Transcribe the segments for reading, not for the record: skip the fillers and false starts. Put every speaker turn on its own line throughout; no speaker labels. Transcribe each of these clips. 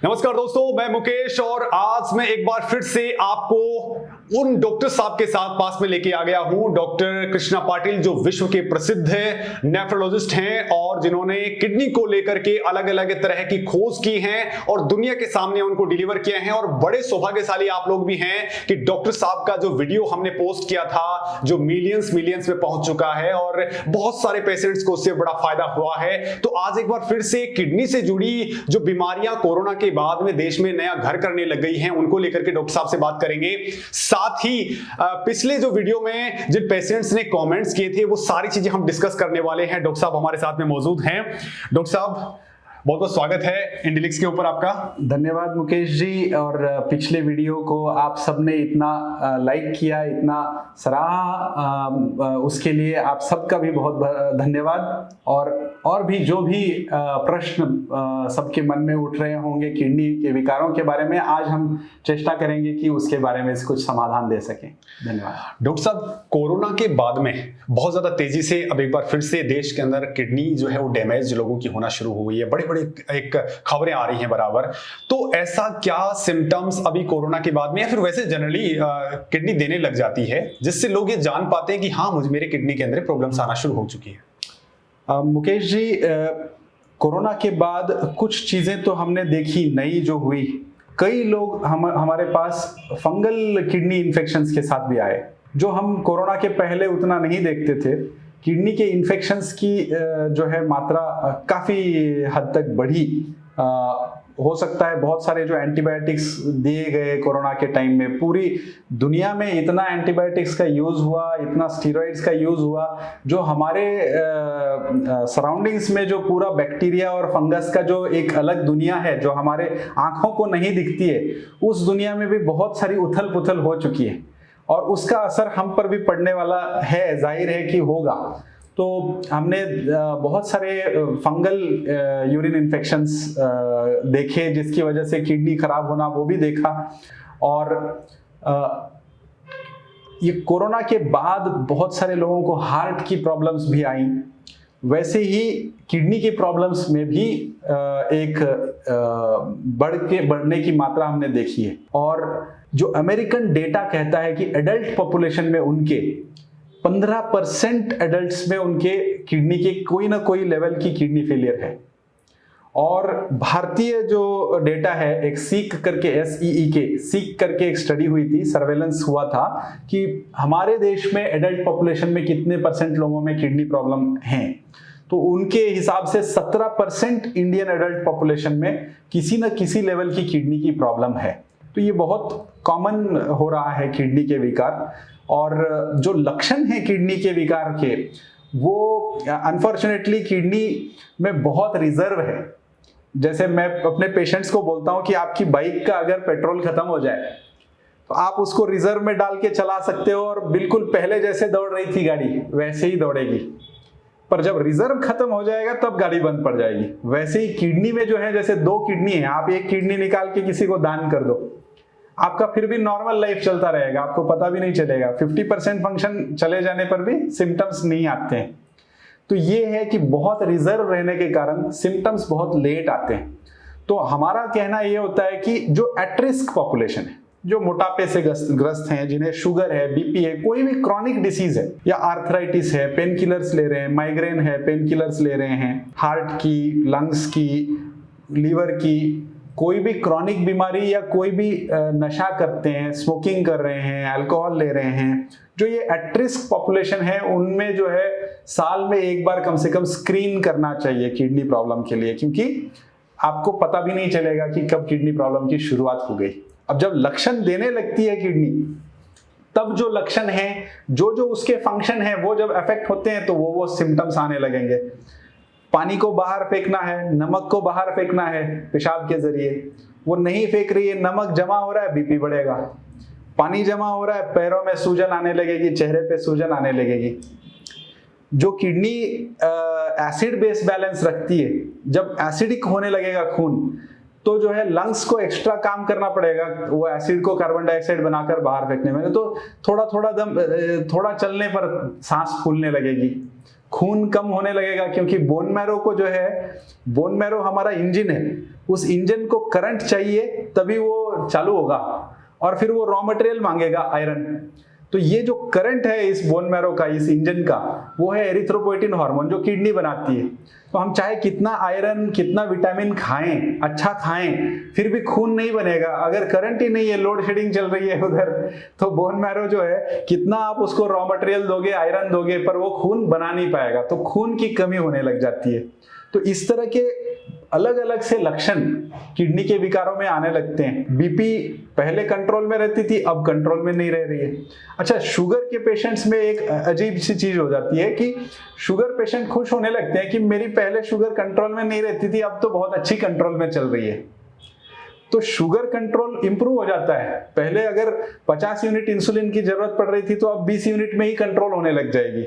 नमस्कार दोस्तों, मैं मुकेश और आज मैं एक बार फिर से आपको उन डॉक्टर साहब के साथ पास में लेके आ गया हूं। डॉक्टर कृष्णा पाटिल जो विश्व के प्रसिद्ध नेफ्रोलॉजिस्ट हैं और जिन्होंने किडनी को लेकर के अलग अलग तरह की खोज की है और दुनिया के सामने उनको डिलीवर किया है। और बड़े सौभाग्यशाली आप लोग भी हैं कि डॉक्टर साहब का जो वीडियो हमने पोस्ट किया था जो मिलियंस में पहुंच चुका है और बहुत सारे पेशेंट्स को उससे बड़ा फायदा हुआ है। तो आज एक बार फिर से किडनी से जुड़ी जो बीमारियां कोरोना के बाद में देश में नया घर करने लग गई हैं उनको लेकर के डॉक्टर साहब से बात करेंगे। साथ ही पिछले जो वीडियो में जिन पेशेंट्स ने कमेंट्स किए थे वो सारी चीजें हम डिस्कस करने वाले हैं। डॉक्टर साहब हमारे साथ में मौजूद हैं। डॉक्टर साहब बहुत बहुत स्वागत है इंडिलिक्स के ऊपर आपका।
धन्यवाद मुकेश जी। और पिछले वीडियो को आप सबने इतना लाइक किया, इतना सराहा, उसके लिए आप सबका भी बहुत धन्यवाद। और भी जो भी प्रश्न सबके मन में उठ रहे होंगे किडनी के विकारों के बारे में, आज हम चेष्टा करेंगे कि उसके बारे में कुछ समाधान दे सकें। धन्यवाद।
डॉक्टर साहब, कोरोना के बाद में बहुत ज्यादा तेजी से अब एक बार फिर से देश के अंदर किडनी जो है वो डैमेज लोगों की होना शुरू हो गई है। बड़े बड़े एक खबरें आ रही हैं बराबर। तो ऐसा क्या सिम्टम्स अभी कोरोना के बाद में या फिर वैसे जनरली किडनी देने लग जाती है जिससे लोग ये जान पाते हैं कि हाँ मुझे मेरे किडनी के अंदर प्रॉब्लम्स आना शुरू हो चुकी है?
मुकेश जी, कोरोना के बाद कुछ चीजें तो हमने देखी नई जो हुई। कई लोग हमारे पास फंगल किडनी इन्फेक्शंस के साथ भी आए जो हम कोरोना के पहले उतना नहीं देखते थे। किडनी के इन्फेक्शंस की जो है मात्रा काफ़ी हद तक बढ़ी। हो सकता है बहुत सारे जो एंटीबायोटिक्स दिए गए कोरोना के टाइम में, पूरी दुनिया में इतना एंटीबायोटिक्स का यूज़ हुआ, इतना स्टीरॉइड्स का यूज़ हुआ, जो हमारे सराउंडिंग्स में जो पूरा बैक्टीरिया और फंगस का जो एक अलग दुनिया है जो हमारे आँखों को नहीं दिखती है, उस दुनिया में भी बहुत सारी उथल पुथल हो चुकी है और उसका असर हम पर भी पड़ने वाला है, जाहिर है कि होगा। तो हमने बहुत सारे फंगल यूरिन इन्फेक्शंस देखे जिसकी वजह से किडनी खराब होना वो भी देखा। और ये कोरोना के बाद बहुत सारे लोगों को हार्ट की प्रॉब्लम्स भी आई। वैसे ही किडनी की प्रॉब्लम्स में भी एक बढ़ने की मात्रा हमने देखी है। और जो अमेरिकन डेटा कहता है कि एडल्ट पॉपुलेशन में उनके 15% एडल्ट्स में उनके किडनी के कोई ना कोई लेवल की किडनी फेलियर है। और भारतीय जो डेटा है, एक सीक करके एक स्टडी हुई थी, सर्वेलेंस हुआ था कि हमारे देश में एडल्ट पॉपुलेशन में कितने परसेंट लोगों में किडनी प्रॉब्लम हैं। तो उनके हिसाब से 17% इंडियन एडल्ट पॉपुलेशन में किसी न किसी लेवल की किडनी की प्रॉब्लम है। तो ये बहुत कॉमन हो रहा है किडनी के विकार। और जो लक्षण हैं किडनी के विकार के, वो अनफॉर्चुनेटली किडनी में बहुत रिजर्व है। जैसे मैं अपने पेशेंट्स को बोलता हूँ कि आपकी बाइक का अगर पेट्रोल खत्म हो जाए तो आप उसको रिजर्व में डाल के चला सकते हो और बिल्कुल पहले जैसे दौड़ रही थी गाड़ी वैसे ही दौड़ेगी। पर जब रिजर्व खत्म हो जाएगा तब गाड़ी बंद पड़ जाएगी। वैसे ही किडनी में जो है, जैसे 2 किडनी है, आप एक किडनी निकाल के किसी को दान कर दो, आपका फिर भी नॉर्मल लाइफ चलता रहेगा, आपको पता भी नहीं चलेगा। 50% फंक्शन चले जाने पर भी सिम्टम्स नहीं आते हैं। तो ये है कि बहुत रिजर्व रहने के कारण सिम्टम्स बहुत लेट आते हैं। तो हमारा कहना ये होता है कि जो एट रिस्क पॉपुलेशन है, जो मोटापे से ग्रस्त हैं, जिन्हें शुगर है, बीपी है, कोई भी क्रॉनिक डिसीज है या आर्थराइटिस है, पेन किलर्स ले रहे हैं, माइग्रेन है, पेन किलर्स ले रहे हैं, हार्ट की, लंग्स की, लीवर की, कोई भी क्रॉनिक बीमारी या कोई भी नशा करते हैं, स्मोकिंग कर रहे हैं, अल्कोहल ले रहे हैं, जो ये एट रिस्क पॉपुलेशन है, उनमें जो है साल में एक बार कम से कम स्क्रीन करना चाहिए किडनी प्रॉब्लम के लिए, क्योंकि आपको पता भी नहीं चलेगा कि कब किडनी प्रॉब्लम की शुरुआत हो गई। अब जब लक्षण देने लगती है किडनी, तब जो लक्षण हैं, जो उसके फंक्शन हैं, वो जब अफेक्ट होते हैं तो वो सिम्टम्स आने लगेंगे। पानी को बाहर फेंकना है, नमक को बाहर फेंकना है पेशाब के जरिए, वो नहीं फेंक रही है, नमक जमा हो रहा है, बीपी बढ़ेगा। पानी जमा हो रहा है, पैरों में सूजन आने लगेगी, चेहरे पे सूजन आने लगेगी। जो किडनी एसिड बेस बैलेंस रखती है, जब एसिडिक होने लगेगा खून, तो जो है लंग्स को एक्स्ट्रा काम करना पड़ेगा वो एसिड को कार्बन डाइऑक्साइड बनाकर बाहर फेंकने में। तो थोड़ा चलने पर सांस फूलने लगेगी, खून कम होने लगेगा, क्योंकि बोन मैरो को जो है, बोन मैरो हमारा इंजन है, उस इंजन को करंट चाहिए तभी वो चालू होगा, और फिर वो रॉ मटेरियल मांगेगा आयरन। तो ये जो करंट है इस बोन मैरो का, इस इंजन का, वो है एरिथ्रोपोएटिन हार्मोन जो किडनी बनाती है। तो हम चाहे कितना आयरन, कितना विटामिन खाएं, अच्छा खाएं, फिर भी खून नहीं बनेगा अगर करंट ही नहीं है, लोड शेडिंग चल रही है उधर। तो बोन मैरो जो है, कितना आप उसको रॉ मटेरियल दोगे, आयरन दोगे, पर वो खून बना नहीं पाएगा, तो खून की कमी होने लग जाती है। तो इस तरह के अलग अलग से लक्षण किडनी के विकारों में आने लगते हैं। बीपी पहले कंट्रोल में रहती थी, अब कंट्रोल में नहीं रह रही है। अच्छा, शुगर के पेशेंट्स में एक अजीब सी चीज हो जाती है कि शुगर पेशेंट खुश होने लगते हैं कि मेरी पहले शुगर कंट्रोल में नहीं रहती थी, अब तो बहुत अच्छी कंट्रोल में चल रही है। तो शुगर कंट्रोल इंप्रूव हो जाता है। पहले अगर 50 यूनिट इंसुलिन की जरूरत पड़ रही थी, तो अब 20 यूनिट में ही कंट्रोल होने लग जाएगी।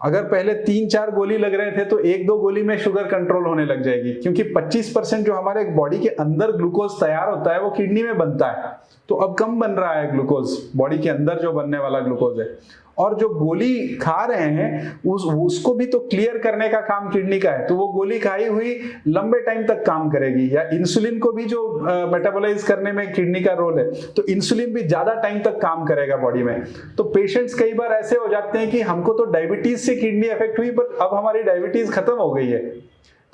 अगर पहले 3-4 गोली लग रहे थे, तो 1-2 गोली में शुगर कंट्रोल होने लग जाएगी, क्योंकि 25% जो हमारे बॉडी के अंदर ग्लूकोज तैयार होता है वो किडनी में बनता है। तो अब कम बन रहा है ग्लूकोज, बॉडी के अंदर जो बनने वाला ग्लूकोज है। और जो गोली खा रहे हैं उसको भी तो क्लियर करने का काम किडनी का है, तो वो गोली खाई हुई लंबे टाइम तक काम करेगी। या इंसुलिन को भी जो मेटाबोलाइज करने में किडनी का रोल है, तो इंसुलिन भी ज्यादा टाइम तक काम करेगा बॉडी में। तो पेशेंट्स कई बार ऐसे हो जाते हैं कि हमको तो डायबिटीज से किडनी अफेक्ट हुई, पर अब हमारी डायबिटीज खत्म हो गई है।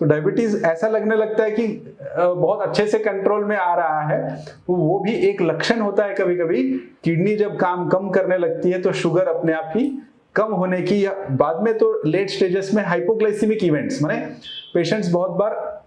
तो डायबिटीज ऐसा लगने लगता है कि बहुत अच्छे से कंट्रोल में आ रहा है। तो वो भी एक लक्षण होता है कभी कभी। किडनी जब काम कम करने लगती है, तो शुगर अपने आप ही कम होने की, या बाद में तो लेट स्टेजेस में हाइपोग्लाइसीमिक इवेंट्स, माने पेशेंट्स बहुत बार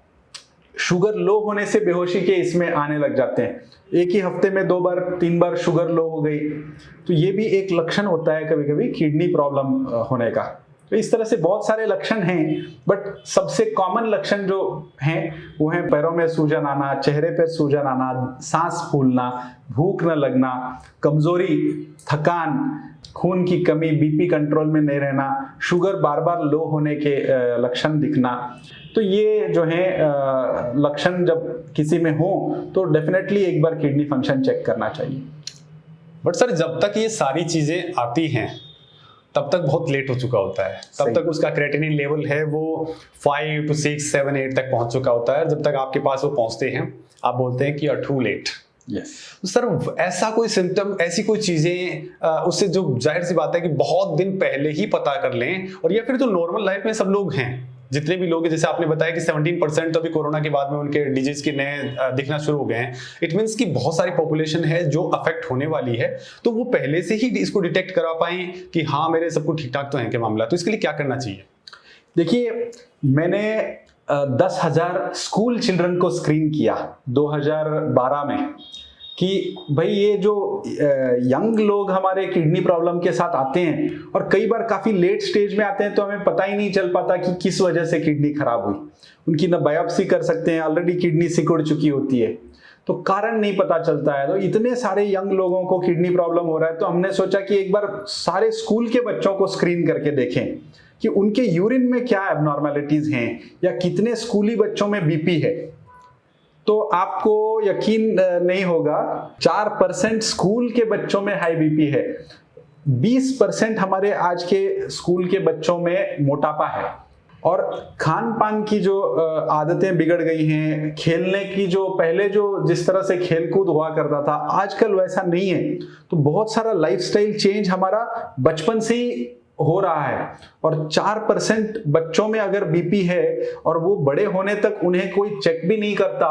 शुगर लो होने से बेहोशी के इसमें आने लग जाते हैं। एक ही हफ्ते में 2 बार 3 बार शुगर लो हो गई, तो ये भी एक लक्षण होता है कभी कभी किडनी प्रॉब्लम होने का। तो इस तरह से बहुत सारे लक्षण हैं, बट सबसे कॉमन लक्षण जो हैं वो है पैरों में सूजन आना, चेहरे पर सूजन आना, सांस फूलना, भूख न लगना, कमजोरी, थकान, खून की कमी, बीपी कंट्रोल में नहीं रहना, शुगर बार बार लो होने के लक्षण दिखना। तो ये जो है लक्षण जब किसी में हो, तो डेफिनेटली एक बार किडनी फंक्शन चेक करना चाहिए।
बट सर, जब तक ये सारी चीजें आती हैं तब तक बहुत लेट हो चुका होता है। तब तक उसका क्रेटिनिन लेवल है वो 5 to 6, 7, 8 तक पहुंच चुका होता है। जब तक आपके पास वो पहुंचते हैं, आप बोलते हैं कि आर टू लेट। तो सर, ऐसा कोई सिम्टम, ऐसी कोई चीजें उससे जो जाहिर सी बात है कि बहुत दिन पहले ही पता कर लें, और या फिर तो नॉर्मल लाइफ में सब लोग हैं, जितने भी लोग हैं, जैसे आपने बताया कि 17% तो अभी कोरोना के बाद में उनके डिजीज के नए दिखना शुरू हो गए हैं। इट मींस कि बहुत सारी पॉपुलेशन है जो अफेक्ट होने वाली है, तो वो पहले से ही इसको डिटेक्ट करा पाएं कि हाँ मेरे सब कुछ ठीक ठाक तो है क्या मामला। तो इसके लिए क्या करना चाहिए?
देखिए, मैंने 10,000 स्कूल चिल्ड्रन को स्क्रीन किया 2012 में कि भाई ये जो यंग लोग हमारे किडनी प्रॉब्लम के साथ आते हैं, और कई बार काफ़ी लेट स्टेज में आते हैं, तो हमें पता ही नहीं चल पाता कि किस वजह से किडनी खराब हुई। उनकी ना बायोप्सी कर सकते हैं, ऑलरेडी किडनी सिकुड़ चुकी होती है, तो कारण नहीं पता चलता है। तो इतने सारे यंग लोगों को किडनी प्रॉब्लम हो रहा है, तो हमने सोचा कि एक बार सारे स्कूल के बच्चों को स्क्रीन करके देखें कि उनके यूरिन में क्या एबनॉर्मेलिटीज हैं, या कितने स्कूली बच्चों में बीपी है। तो आपको यकीन नहीं होगा, 4% स्कूल के बच्चों में हाई बीपी है, 20% हमारे आज के स्कूल के बच्चों में मोटापा है, और खान पान की जो आदतें बिगड़ गई हैं, खेलने की जो पहले जो जिस तरह से खेल कूद हुआ करता था, आजकल वैसा नहीं है। तो बहुत सारा लाइफस्टाइल चेंज हमारा बचपन से ही हो रहा है। और 4% बच्चों में अगर बीपी है और वो बड़े होने तक उन्हें कोई चेक भी नहीं करता,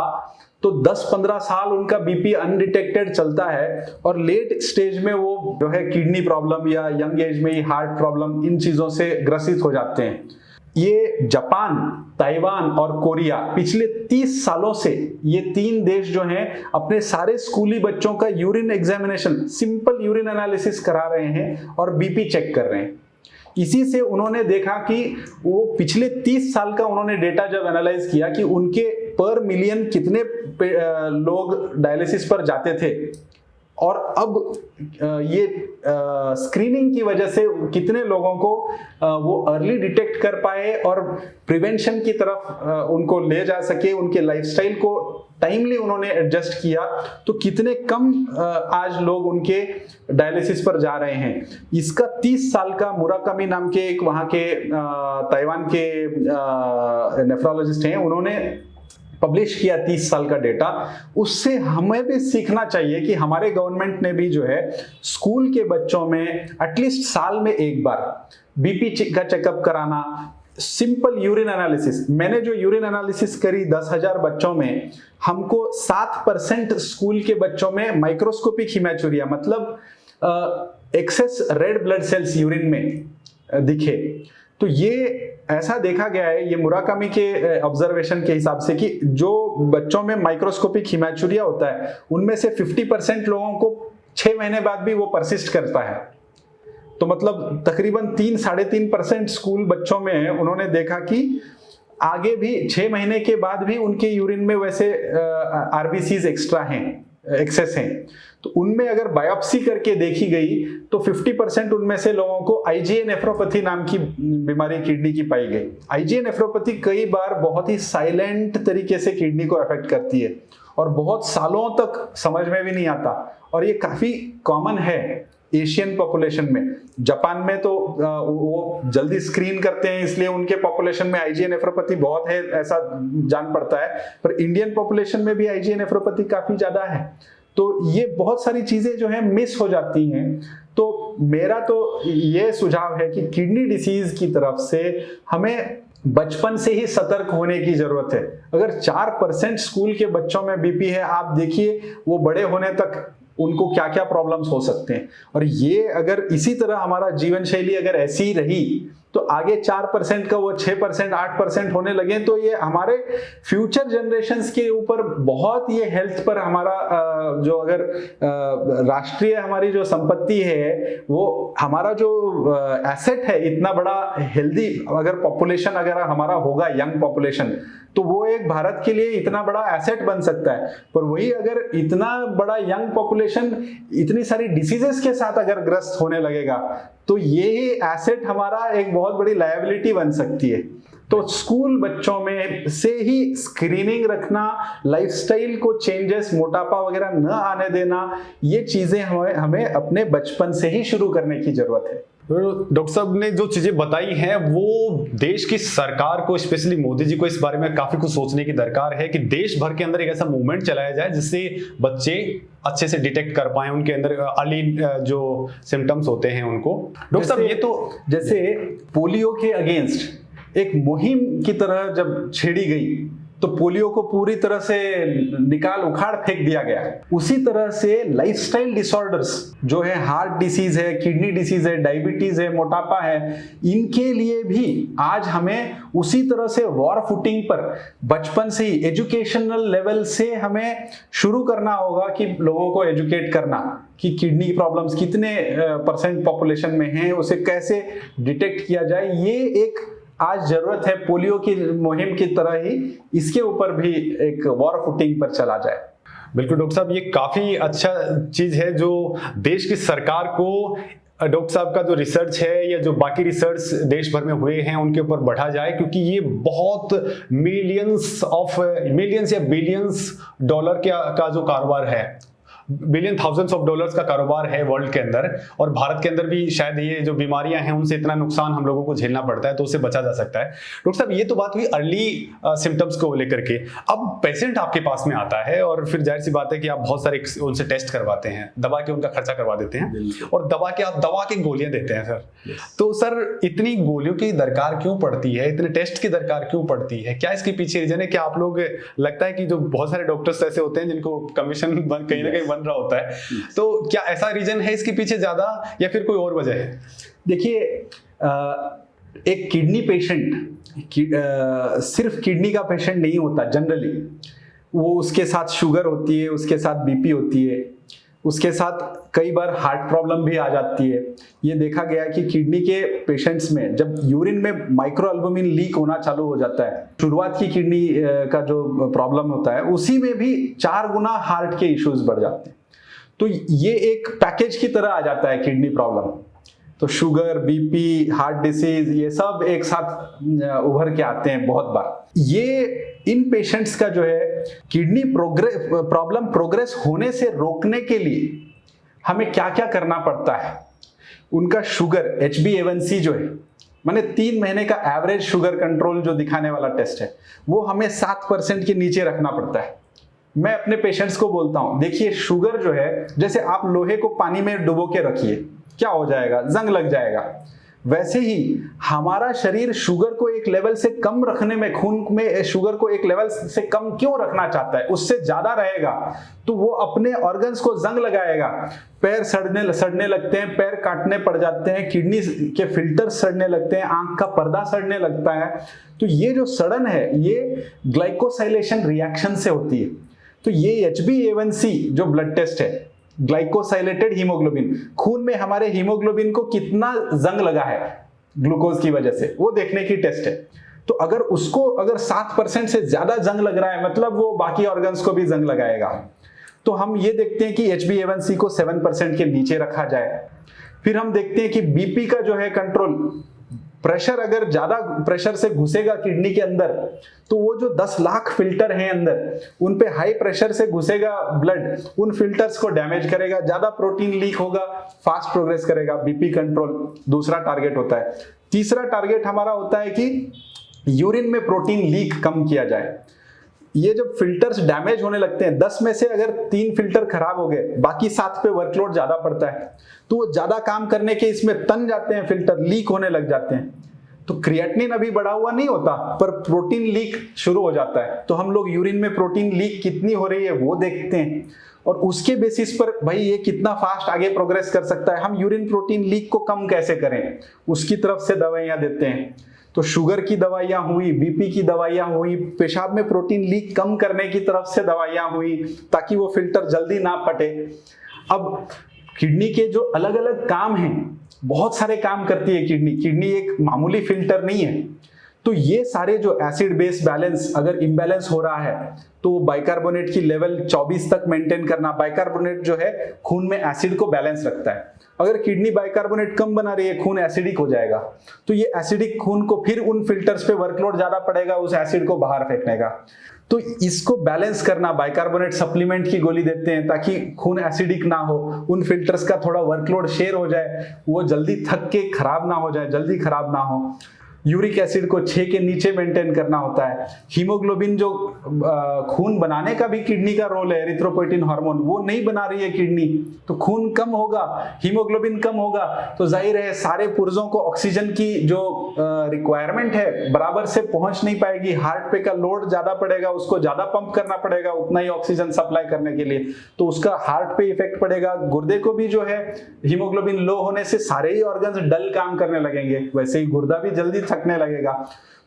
तो 10-15 साल उनका बीपी अनडिटेक्टेड चलता है, और लेट स्टेज में वो जो है किडनी प्रॉब्लम या यंग एज में ही हार्ट प्रॉब्लम, इन चीजों से ग्रसित हो जाते हैं। ये जापान, ताइवान और कोरिया पिछले 30 सालों से ये 3 देश जो हैं अपने सारे स्कूली बच्चों का urine examination, simple urine analysis करा रहे हैं और बीपी चेक कर रहे हैं। इसी से उन्होंने देखा कि वो पिछले 30 साल का उन्होंने डेटा जब एनालाइज किया कि उनके पर मिलियन कितने लोग डायलिसिस पर जाते थे, और अब ये स्क्रीनिंग की वजह से कितने लोगों को वो अर्ली डिटेक्ट कर पाए और प्रिवेंशन की तरफ उनको ले जा सके, उनके लाइफस्टाइल को टाइमली उन्होंने एडजस्ट किया, तो कितने कम आज लोग उनके डायलिसिस पर जा रहे हैं। इसका 30 साल का मुराकामी नाम के एक वहाँ के ताइवान के नेफ्रोलॉजिस्ट हैं, उन्होंने पब्लिश किया 30 साल का डेटा, उससे हमें भी सीखना चाहिए कि हमारे गवर्नमेंट ने भी जो है स्कूल के बच्चों में एटलीस्ट साल में एक बार बीपी का चेकअप कराना, सिंपल यूरिन एनालिसिस। मैंने जो यूरिन एनालिसिस करी 10,000 बच्चों में, हमको 7% स्कूल के बच्चों में माइक्रोस्कोपिक हिमैचुरिया मतलब excess red blood cells urine में दिखे। तो ये ऐसा देखा गया है, ये मुराकामी के ऑब्जर्वेशन के हिसाब से, कि जो बच्चों में माइक्रोस्कोपिक हिमैचुरिया होता है उनमें से 50% लोगों को 6 महीने बाद भी वो परसिस्ट करता है। तो मतलब तकरीबन 3-3.5% स्कूल बच्चों में उन्होंने देखा कि आगे भी 6 महीने के बाद भी उनके यूरिन में वैसे आरबीसीज एक्स्ट्रा हैं, एक्सेस हैं। तो उनमें अगर बायोप्सी करके देखी गई तो 50% उनमें से लोगों को आईजीए नेफ्रोपैथी नाम की बीमारी किडनी की पाई गई। आईजीए नेफ्रोपैथी कई बार बहुत ही साइलेंट तरीके से किडनी को अफेक्ट करती है और बहुत सालों तक समझ में भी नहीं आता, और ये काफी कॉमन है एशियन पॉपुलेशन में। जापान में तो वो जल्दी स्क्रीन करते हैं, इसलिए उनके पॉपुलेशन में आईजीए नेफ्रोपैथी बहुत है ऐसा जान पड़ता है, पर इंडियन पॉपुलेशन में भी आईजीए नेफ्रोपैथी काफी ज्यादा है। तो ये बहुत सारी चीजें जो है मिस हो जाती हैं। तो मेरा तो ये सुझाव है कि किडनी डिसीज की तरफ से हमें बचपन से ही सतर्क होने की जरूरत है। अगर 4% स्कूल के बच्चों में बीपी है, आप देखिए वो बड़े होने तक उनको क्या क्या प्रॉब्लम्स हो सकते हैं। और ये अगर इसी तरह हमारा जीवन शैली अगर ऐसी ही रही तो आगे 4% का वो 6%, 8% होने लगे, तो ये हमारे फ्यूचर जनरेशन्स के ऊपर बहुत ये हेल्थ पर हमारा जो अगर राष्ट्रीय हमारी जो संपत्ति है, वो हमारा जो एसेट है, इतना बड़ा हेल्दी अगर पॉपुलेशन अगर हमारा होगा, यंग पॉपुलेशन, तो वो एक भारत के लिए इतना बड़ा एसेट बन सकता है। पर वही अगर इतना बड़ा यंग पॉपुलेशन इतनी सारी डिसीजेस के साथ अगर ग्रस्त होने लगेगा तो ये एसेट हमारा एक बहुत बड़ी लायबिलिटी बन सकती है। तो स्कूल बच्चों में से ही स्क्रीनिंग रखना, लाइफस्टाइल को चेंजेस, मोटापा वगैरह न आने देना, ये चीजें हमें अपने बचपन से ही शुरू करने की जरूरत है।
डॉक्टर साहब ने जो चीजें बताई हैं वो देश की सरकार को, स्पेशली मोदी जी को इस बारे में काफी कुछ सोचने की दरकार है कि देश भर के अंदर एक ऐसा मूवमेंट चलाया जाए जिससे बच्चे अच्छे से डिटेक्ट कर पाए, उनके अंदर अर्ली जो सिम्टम्स होते हैं उनको। डॉक्टर साहब ये तो
जैसे पोलियो के अगेंस्ट एक मुहिम की तरह जब छेड़ी गई तो पोलियो को पूरी तरह से निकाल उखाड़ फेंक दिया गया। उसी तरह से लाइफस्टाइल डिसऑर्डर्स जो है, हार्ट डिसीज है, किडनी डिसीज है, डायबिटीज है, मोटापा है, इनके लिए भी आज हमें उसी तरह से वॉर फुटिंग पर बचपन से ही एजुकेशनल लेवल से हमें शुरू करना होगा कि लोगों को एजुकेट करना कि किडनी प्रॉब्लम्स कितने % पॉपुलेशन में हैं, उसे कैसे डिटेक्ट किया जाए। ये एक आज जरूरत है, पोलियो की मुहिम की तरह ही इसके ऊपर भी एक वॉर फुटिंग पर चला जाए।
बिल्कुल डॉक्टर साहब, ये काफी अच्छा चीज है जो देश की सरकार को, डॉक्टर साहब का जो रिसर्च है या जो बाकी रिसर्च देश भर में हुए हैं उनके ऊपर बढ़ा जाए, क्योंकि ये बहुत मिलियंस या बिलियंस डॉलर का जो कारोबार है, बिलियन थाउजेंड्स ऑफ डॉलर्स का कारोबार है वर्ल्ड के अंदर, और भारत के अंदर भी शायद ये जो बीमारियां हैं उनसे इतना नुकसान हम लोगों को झेलना पड़ता है, तो उससे बचा जा सकता है। डॉक्टर साहब ये तो बात हुई अर्ली सिम्टम्स को लेकर के। अब पेशेंट आपके पास में आता है और फिर जाहिर सी बात है कि आप बहुत सारे उनसे टेस्ट करवाते हैं, दवा के उनका खर्चा करवा देते हैं और दवा की गोलियां देते हैं सर। तो सर इतनी गोलियों की दरकार क्यों पड़ती है, इतने टेस्ट की दरकार क्यों पड़ती है, क्या इसके पीछे रीजन है? क्या आप लोग, लगता है कि जो बहुत सारे डॉक्टर्स ऐसे होते हैं जिनको कमीशन कहीं ना कहीं बन रहा होता है, तो क्या ऐसा रीजन है इसके पीछे ज्यादा या फिर कोई और वजह है?
देखिए, एक किडनी पेशेंट सिर्फ किडनी का पेशेंट नहीं होता जनरली, वो उसके साथ शुगर होती है, उसके साथ बीपी होती है, उसके साथ कई बार हार्ट प्रॉब्लम भी आ जाती है। ये देखा गया कि किडनी के पेशेंट्स में जब यूरिन में माइक्रोएल्बुमिन लीक होना चालू हो जाता है, शुरुआत की किडनी का जो प्रॉब्लम होता है उसी में भी 4 गुना हार्ट के इश्यूज बढ़ जाते हैं। तो ये एक पैकेज की तरह आ जाता है किडनी प्रॉब्लम। तो शुगर, बीपी, हार्ट डिसीज, ये सब एक साथ उभर के आते हैं बहुत बार। ये इन पेशेंट्स का जो है किडनी प्रॉब्लम प्रोग्रेस होने से रोकने के लिए हमें क्या क्या करना पड़ता है। उनका शुगर HbA1c जो है माने 3 महीने का एवरेज शुगर कंट्रोल जो दिखाने वाला टेस्ट है वो हमें 7% के नीचे रखना पड़ता है। मैं अपने पेशेंट्स को बोलता हूं, देखिए शुगर जो है, जैसे आप लोहे को पानी में डुबो के रखिए, क्या हो जाएगा, जंग लग जाएगा। वैसे ही हमारा शरीर शुगर को एक लेवल से कम रखने में, खून में शुगर को एक लेवल से कम क्यों रखना चाहता है, उससे ज्यादा रहेगा तो वो अपने ऑर्गन्स को जंग लगाएगा। पैर सड़ने लगते हैं, पैर काटने पड़ जाते हैं, किडनी के फिल्टर सड़ने लगते हैं, आंख का पर्दा सड़ने लगता है। तो ये जो सड़न है ये ग्लाइकोसाइलेशन रिएक्शन से होती है। तो ये HbA1c जो ब्लड टेस्ट है, ग्लाइकोसाइलेटेड हीमोग्लोबिन, खून में हमारे हीमोग्लोबिन को कितना जंग लगा है ग्लूकोज की वजह से, वो देखने की टेस्ट है। तो अगर 7% से ज्यादा जंग लग रहा है मतलब वो बाकी ऑर्गन्स को भी जंग लगाएगा। तो हम ये देखते हैं कि HbA1c को 7% के नीचे रखा जाए। फिर हम देखते हैं कि बीपी का जो है कंट्रोल, प्रेशर अगर ज्यादा प्रेशर से घुसेगा किडनी के अंदर तो वो जो 10 लाख फिल्टर हैं अंदर, उन पे हाई प्रेशर से घुसेगा ब्लड, उन फिल्टर्स को डैमेज करेगा, ज्यादा प्रोटीन लीक होगा, फास्ट प्रोग्रेस करेगा। बीपी कंट्रोल दूसरा टारगेट होता है। तीसरा टारगेट हमारा होता है कि यूरिन में प्रोटीन लीक कम किया जाए। ये जब फिल्टर्स डैमेज होने लगते हैं, 10 में से अगर 3 फिल्टर खराब हो गए, बाकी 7 पे वर्कलोड ज्यादा पड़ता है, तो वो ज्यादा काम करने के इसमें तन जाते हैं, फिल्टर लीक होने लग जाते हैं। तो क्रिएटिनिन अभी बढ़ा हुआ नहीं होता पर प्रोटीन लीक शुरू हो जाता है। तो हम लोग यूरिन में प्रोटीन लीक कितनी हो रही है वो देखते हैं और उसके बेसिस पर भाई ये कितना फास्ट आगे प्रोग्रेस कर सकता है, हम यूरिन प्रोटीन लीक को कम कैसे करें, उसकी तरफ से दवाइयां देते हैं। तो शुगर की दवाइयां हुई, बीपी की दवाइयां हुई, पेशाब में प्रोटीन लीक कम करने की तरफ से दवाइयां हुई ताकि वो फिल्टर जल्दी ना फटे। अब किडनी के जो अलग अलग काम हैं, बहुत सारे काम करती है किडनी एक मामूली फिल्टर नहीं है। तो ये सारे जो एसिड बेस बैलेंस अगर इम्बैलेंस हो रहा है तो बाइकार्बोनेट की लेवल 24 तक मेंटेन करना। बाइकार्बोनेट जो है खून में एसिड को बैलेंस रखता है। अगर किडनी बाइकार्बोनेट कम बना रही है, खून एसिडिक हो जाएगा, तो ये एसिडिक खून को फिर उन फिल्टर्स पे वर्कलोड ज्यादा पड़ेगा उस एसिड को बाहर फेंकने का। तो इसको बैलेंस करना, बाइकार्बोनेट सप्लीमेंट की गोली देते हैं ताकि खून एसिडिक ना हो, उन फिल्टर्स का थोड़ा वर्कलोड शेयर हो जाए, वो जल्दी थक के खराब ना हो जाए, जल्दी खराब ना हो। यूरिक एसिड को 6 के नीचे मेंटेन करना होता है। हीमोग्लोबिन जो खून बनाने का भी किडनी का रोल है, एरिथ्रोपोइटिन हार्मोन, वो नहीं बना रही है किडनी, तो खून कम होगा, हीमोग्लोबिन कम होगा, तो जाहिर है सारे पुर्जों को ऑक्सीजन की जो रिक्वायरमेंट है बराबर से पहुंच नहीं पाएगी। हार्ट पे का लोड ज्यादा पड़ेगा, उसको ज्यादा पंप करना पड़ेगा उतना ही ऑक्सीजन सप्लाई करने के लिए, तो उसका हार्ट पे इफेक्ट पड़ेगा। गुर्दे को भी जो है हीमोग्लोबिन लो होने से सारे ही ऑर्गन्स डल काम करने लगेंगे, वैसे ही गुर्दा भी जल्दी थकने लगेगा।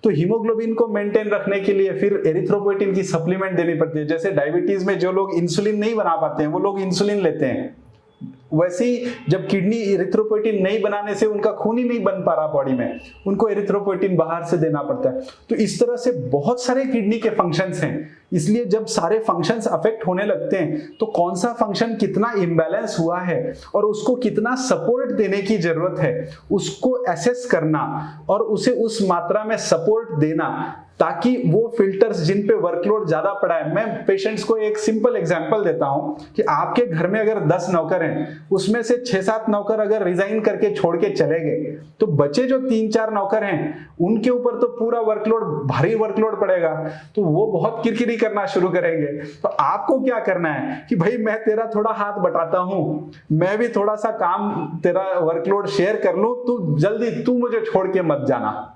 तो हीमोग्लोबिन को मेंटेन रखने के लिए फिर एरिथ्रोपोइटिन की सप्लीमेंट देनी पड़ती है। जैसे डायबिटीज में जो लोग इंसुलिन नहीं बना पाते हैं वो लोग इंसुलिन लेते हैं, वैसे ही जब किडनी एरिथ्रोपोइटिन नहीं बनाने से उनका खून ही नहीं बन पा रहा बॉडी में, उनको एरिथ्रोपोइटिन बाहर से देना पड़ता है। तो इस तरह से बहुत सारे किडनी के फंक्शंस हैं। इसलिए जब सारे फंक्शंस अफेक्ट होने लगते हैं तो कौन सा फंक्शन कितना इम्बैलेंस हुआ है और उसको कितना सपोर्ट देने की जरूरत है, उसको एसेस करना और उसे उस मात्रा में सपोर्ट देना ताकि वो फिल्टर्स जिन पे वर्कलोड ज्यादा पड़ा है। मैं पेशेंट्स को एक सिंपल एग्जांपल देता हूं कि आपके घर में अगर 10 नौकर हैं, उसमें से 6-7 नौकर अगर रिजाइन करके छोड़ के चले गए तो बचे जो 3-4 नौकर हैं उनके ऊपर तो पूरा वर्कलोड, भारी वर्कलोड पड़ेगा, तो वो बहुत किरकिरी करना शुरू करेंगे। तो आपको क्या करना है कि भाई मैं तेरा थोड़ा हाथ बटाता हूं, मैं भी थोड़ा सा काम तेरा वर्कलोड शेयर कर लूं, तू जल्दी तू मुझे छोड़ के मत जाना।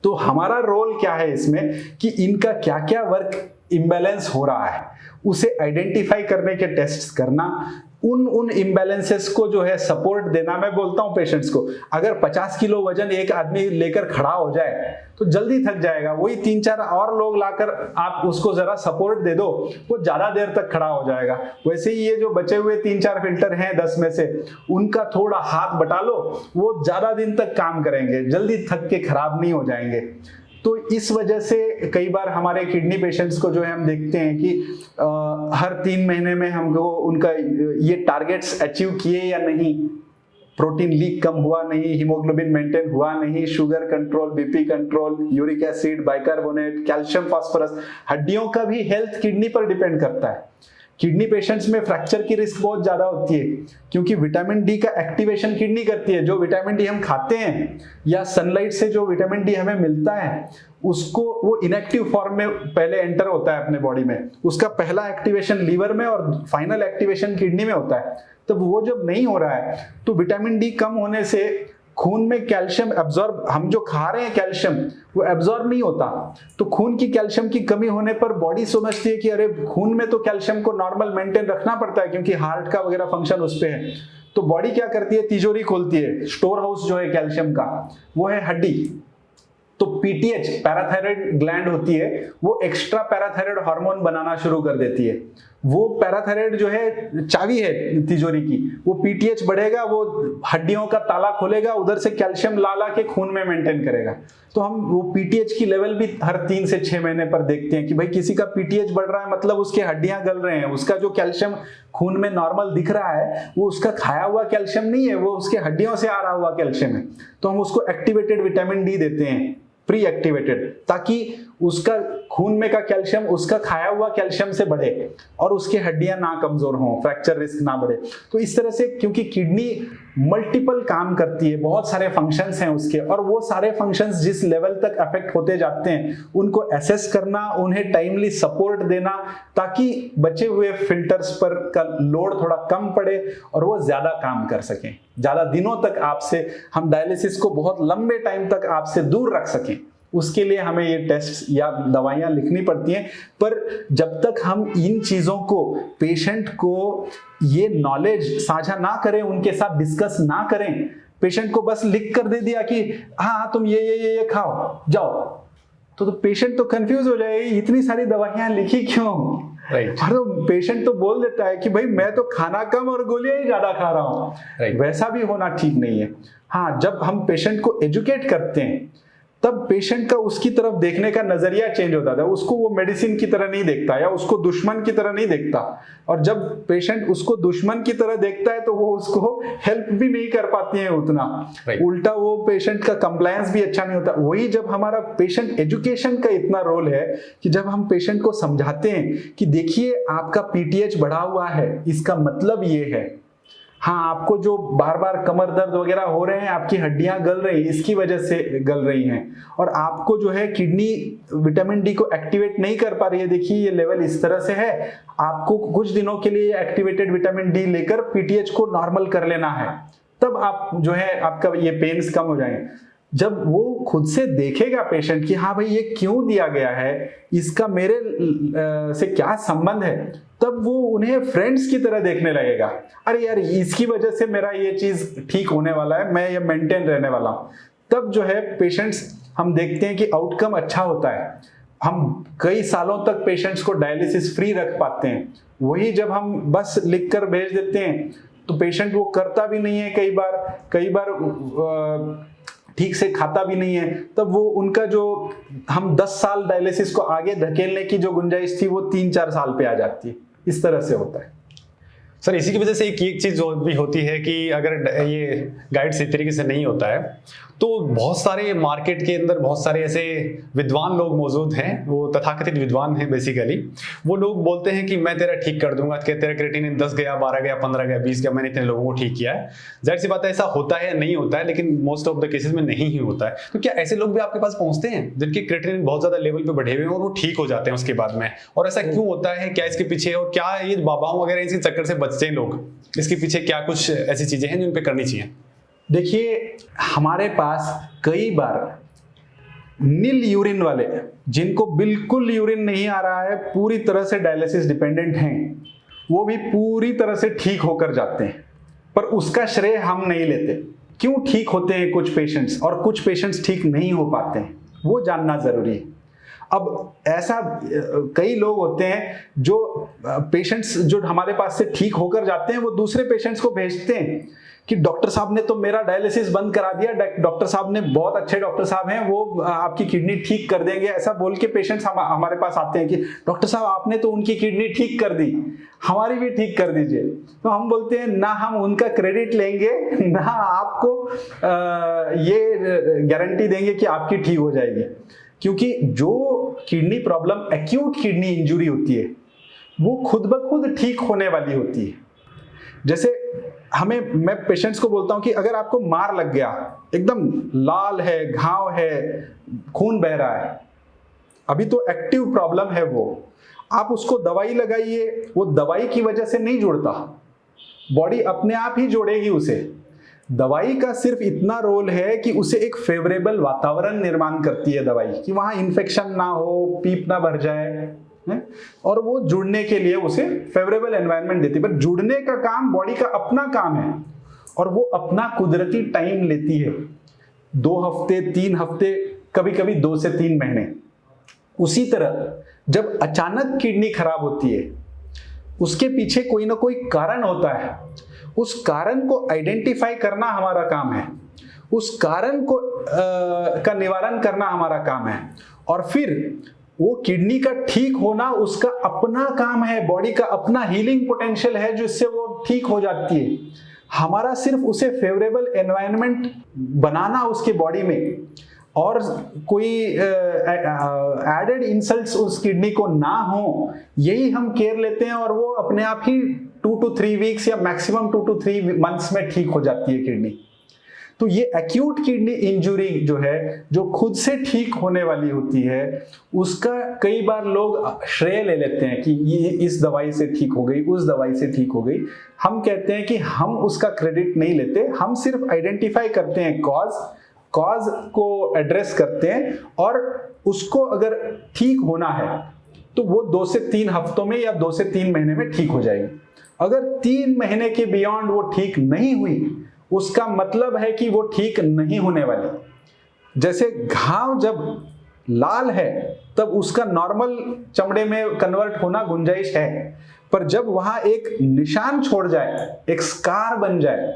तो हमारा रोल क्या है इसमें कि इनका क्या क्या वर्क इम्बैलेंस हो रहा है उसे आइडेंटिफाई करने के टेस्ट करना, उन इम्बैलेंसेस को जो है सपोर्ट देना। मैं बोलता हूं पेशेंट्स को, अगर 50 किलो वजन एक आदमी लेकर खड़ा हो जाए तो जल्दी थक जाएगा, वही 3-4 और लोग लाकर आप उसको जरा सपोर्ट दे दो, वो ज्यादा देर तक खड़ा हो जाएगा। वैसे ही ये जो बचे हुए 3-4 फिल्टर हैं 10 में से, उनका थोड़ा हाथ बटा लो, वो ज्यादा दिन तक काम करेंगे, जल्दी थक के खराब नहीं हो जाएंगे। तो इस वजह से कई बार हमारे किडनी पेशेंट्स को जो है हम देखते हैं कि हर 3 महीने में हमको उनका ये टारगेट्स अचीव किए या नहीं, प्रोटीन लीक कम हुआ नहीं, हीमोग्लोबिन मेंटेन हुआ नहीं, sugar control, BP control, uric acid, bicarbonate, calcium, phosphorus. हड्डियों का भी हेल्थ किडनी पर डिपेंड करता है। किडनी पेशेंट्स में फ्रैक्चर की रिस्क बहुत ज्यादा होती है, क्योंकि विटामिन डी का एक्टिवेशन किडनी करती है। जो विटामिन डी हम खाते हैं या सनलाइट से जो विटामिन डी हमें मिलता है, उसको वो इनएक्टिव फॉर्म में पहले एंटर होता है अपने बॉडी में, उसका पहला एक्टिवेशन लीवर में और फाइनल एक्टिवेशन किडनी में होता है। तब वो जब नहीं हो रहा है तो विटामिन डी कम होने से खून में कैल्शियम एब्जॉर्ब, हम जो खा रहे हैं कैल्शियम, वो एब्जॉर्ब नहीं होता। तो खून की कैल्शियम की कमी होने पर बॉडी समझती है कि अरे खून में तो कैल्शियम को नॉर्मल मेंटेन रखना पड़ता है, क्योंकि हार्ट का वगैरह फंक्शन उस पे है। तो बॉडी क्या करती है, तिजोरी खोलती है। स्टोर हाउस जो है कैल्शियम का वो है हड्डी। तो पीटीएच पैराथायराइड ग्लैंड होती है, वो एक्स्ट्रा पैराथायराइड हार्मोन बनाना शुरू कर देती है। वो पैराथायराइड जो है चाबी है तिजोरी की, वो पीटीएच बढ़ेगा, वो हड्डियों का ताला खोलेगा, उधर से कैल्शियम ला के खून में मेंटेन करेगा। तो हम वो पीटीएच की लेवल भी हर 3 से 6 महीने पर देखते हैं कि भाई किसी का पीटीएच बढ़ रहा है, मतलब उसके हड्डियां गल रहे हैं। उसका जो कैल्शियम खून में नॉर्मल दिख रहा है वो उसका खाया हुआ कैल्शियम नहीं है, वो उसके हड्डियों से आ रहा हुआ कैल्शियम है। तो हम उसको एक्टिवेटेड विटामिन डी देते हैं, प्री एक्टिवेटेड, ताकि उसका खून में का कैल्शियम उसका खाया हुआ कैल्शियम से बढ़े और उसकी हड्डियां ना कमजोर हों, फ्रैक्चर रिस्क ना बढ़े। तो इस तरह से, क्योंकि किडनी मल्टीपल काम करती है, बहुत सारे फंक्शंस हैं उसके, और वो सारे फंक्शंस जिस लेवल तक अफेक्ट होते जाते हैं उनको असेस करना, उन्हें टाइमली सपोर्ट देना, ताकि बचे हुए फिल्टर्स पर का लोड थोड़ा कम पड़े और वो ज्यादा काम कर सकें, ज्यादा दिनों तक आपसे, हम डायलिसिस को बहुत लंबे टाइम तक आपसे दूर रख सकें। उसके लिए हमें ये टेस्ट या दवाइयां लिखनी पड़ती हैं। पर जब तक हम इन चीजों को, पेशेंट को ये नॉलेज साझा ना करें, उनके साथ डिस्कस ना करें, पेशेंट को बस लिख कर दे दिया कि हाँ तुम ये खाओ जाओ, तो पेशेंट तो कंफ्यूज हो जाएगी, इतनी सारी दवाइयां लिखी क्यों।
राइट।
और तो पेशेंट तो बोल देता है कि भाई मैं तो खाना कम और गोलियां ही ज्यादा खा रहा हूँ।
राइट।
वैसा भी होना ठीक नहीं है। हाँ, जब हम पेशेंट को एजुकेट करते हैं तब पेशेंट का उसकी तरफ देखने का नजरिया चेंज होता था। उसको वो मेडिसिन की तरह नहीं देखता या उसको दुश्मन की तरह नहीं देखता। और जब पेशेंट उसको दुश्मन की तरह देखता है तो वो उसको हेल्प भी नहीं कर पाती है उतना। उल्टा वो पेशेंट का कंप्लायंस भी अच्छा नहीं होता। वही जब हमारा पेशेंट एजुकेशन का इतना रोल है कि जब हम पेशेंट को समझाते हैं कि देखिए आपका पीटीएच बढ़ा हुआ है, इसका मतलब ये है, हाँ आपको जो बार बार कमर दर्द वगैरह हो रहे हैं, आपकी हड्डियां गल रही हैं, इसकी वजह से गल रही हैं, और आपको जो है किडनी विटामिन डी को एक्टिवेट नहीं कर पा रही है, देखिए ये लेवल इस तरह से है, आपको कुछ दिनों के लिए एक्टिवेटेड विटामिन डी लेकर पीटीएच को नॉर्मल कर लेना है, तब आप जो है आपका ये पेन्स कम हो जाएंगे। जब वो खुद से देखेगा पेशेंट कि हाँ भाई ये क्यों दिया गया है, इसका मेरे से क्या संबंध है, तब वो उन्हें फ्रेंड्स की तरह देखने लगेगा। अरे यार इसकी वजह से मेरा ये चीज ठीक होने वाला है, मैं ये मेंटेन रहने वाला हूं। तब जो है पेशेंट्स, हम देखते हैं कि आउटकम अच्छा होता है। हम कई सालों तक पेशेंट्स को डायलिसिस फ्री रख पाते हैं। वही जब हम बस लिख कर भेज देते हैं तो पेशेंट वो करता भी नहीं है, कई बार ठीक से खाता भी नहीं है, तब वो उनका जो हम 10 साल डायलिसिस को आगे धकेलने की जो गुंजाइश थी वो 3-4 साल पे आ जाती है। इस तरह से होता है।
सर इसी की वजह से एक चीज जो भी होती है कि अगर ये गाइड सही तरीके से नहीं होता है तो बहुत सारे मार्केट के अंदर बहुत सारे ऐसे विद्वान लोग मौजूद हैं, वो तथाकथित विद्वान हैं बेसिकली। वो लोग बोलते हैं कि मैं तेरा ठीक कर दूंगा, कि तेरा क्रिएटिनिन 10 गया, 12 गया, 15 गया, 20 गया, मैंने इतने लोगों को ठीक किया है। जाहिर सी बात है ऐसा होता है या नहीं होता है, लेकिन मोस्ट ऑफ द केसेस में नहीं ही होता है। तो क्या ऐसे लोग भी आपके पास पहुंचते हैं जिनके क्रिएटिनिन बहुत ज्यादा लेवल पे बढ़े हुए हैं और वो ठीक हो जाते हैं उसके बाद में? और ऐसा क्यों होता है, क्या इसके पीछे, और क्या ये बाबाओं वगैरह इसके चक्कर से बचते हैं लोग, इसके पीछे क्या कुछ ऐसी चीजें हैं जिन पे करनी चाहिए?
देखिए हमारे पास कई बार नील यूरिन वाले, जिनको बिल्कुल यूरिन नहीं आ रहा है, पूरी तरह से डायलिसिस डिपेंडेंट हैं, वो भी पूरी तरह से ठीक होकर जाते हैं, पर उसका श्रेय हम नहीं लेते। क्यों ठीक होते हैं कुछ पेशेंट्स और कुछ पेशेंट्स ठीक नहीं हो पाते हैं, वो जानना जरूरी है। अब ऐसा कई लोग होते हैं जो पेशेंट्स जो हमारे पास से ठीक होकर जाते हैं, वो दूसरे पेशेंट्स को भेजते हैं कि डॉक्टर साहब ने तो मेरा डायलिसिस बंद करा दिया, डॉक्टर साहब ने, बहुत अच्छे डॉक्टर साहब हैं, वो आपकी किडनी ठीक कर देंगे, ऐसा बोल के पेशेंट्स हमारे पास आते हैं कि डॉक्टर साहब आपने तो उनकी किडनी ठीक कर दी, हमारी भी ठीक कर दीजिए। तो हम बोलते हैं ना हम उनका क्रेडिट लेंगे, ना आपको ये गारंटी देंगे कि आपकी ठीक हो जाएगी। क्योंकि जो kidney problem, acute kidney injury होती है, वो खुद ब खुद ठीक होने वाली होती है। जैसे मैं पेशेंट्स को बोलता हूं कि अगर आपको मार लग गया, एकदम लाल है, घाव है, खून बह रहा है, अभी तो एक्टिव प्रॉब्लम है वो, आप उसको दवाई लगाइए, वो दवाई की वजह से नहीं जुड़ता, बॉडी अपने आप ही जोड़ेगी उसे। दवाई का सिर्फ इतना रोल है कि उसे एक फेवरेबल वातावरण निर्माण करती है दवाई, कि वहां इन्फेक्शन ना हो, पीप ना भर जाए है? और वो जुड़ने के लिए उसे फेवरेबल एनवायरनमेंट देती है। पर जुड़ने का काम बॉडी का अपना काम है और वो अपना कुदरती टाइम लेती है, 2 हफ्ते, 3 हफ्ते, कभी कभी 2 से 3 महीने। उसी तरह जब अचानक किडनी खराब होती है, उसके पीछे कोई ना कोई कारण होता है, उस कारण को आइडेंटिफाई करना हमारा काम है, उस कारण को का निवारण करना हमारा काम है, और फिर वो किडनी का ठीक होना उसका अपना काम है, बॉडी का अपना हीलिंग पोटेंशियल है जिससे वो ठीक हो जाती है। हमारा सिर्फ उसे फेवरेबल एनवायरनमेंट बनाना उसके बॉडी में, और कोई एडेड इंसल्ट्स उस किडनी को ना हो, यही हम केयर लेते हैं, और वो अपने आप ही 2 to 3 वीक्स या मैक्सिमम 2 to 3 मंथ्स में ठीक हो जाती है किडनी। तो ये एक्यूट किडनी इंजुरी जो है, जो खुद से ठीक होने वाली होती है, उसका कई बार लोग श्रेय ले लेते हैं कि ये इस दवाई से ठीक हो गई, उस दवाई से ठीक हो गई। हम कहते हैं कि हम उसका क्रेडिट नहीं लेते, हम सिर्फ आइडेंटिफाई करते हैं कॉज को एड्रेस करते हैं, और उसको अगर ठीक होना है तो वो 2 से 3 हफ्तों में या 2 से 3 महीने में ठीक हो जाएगी। अगर 3 महीने के बियॉन्ड वो ठीक नहीं हुई, उसका मतलब है कि वो ठीक नहीं होने वाली। जैसे घाव जब लाल है तब उसका नॉर्मल चमड़े में कन्वर्ट होना गुंजाइश है, पर जब वहां एक निशान छोड़ जाए, एक स्कार बन जाए,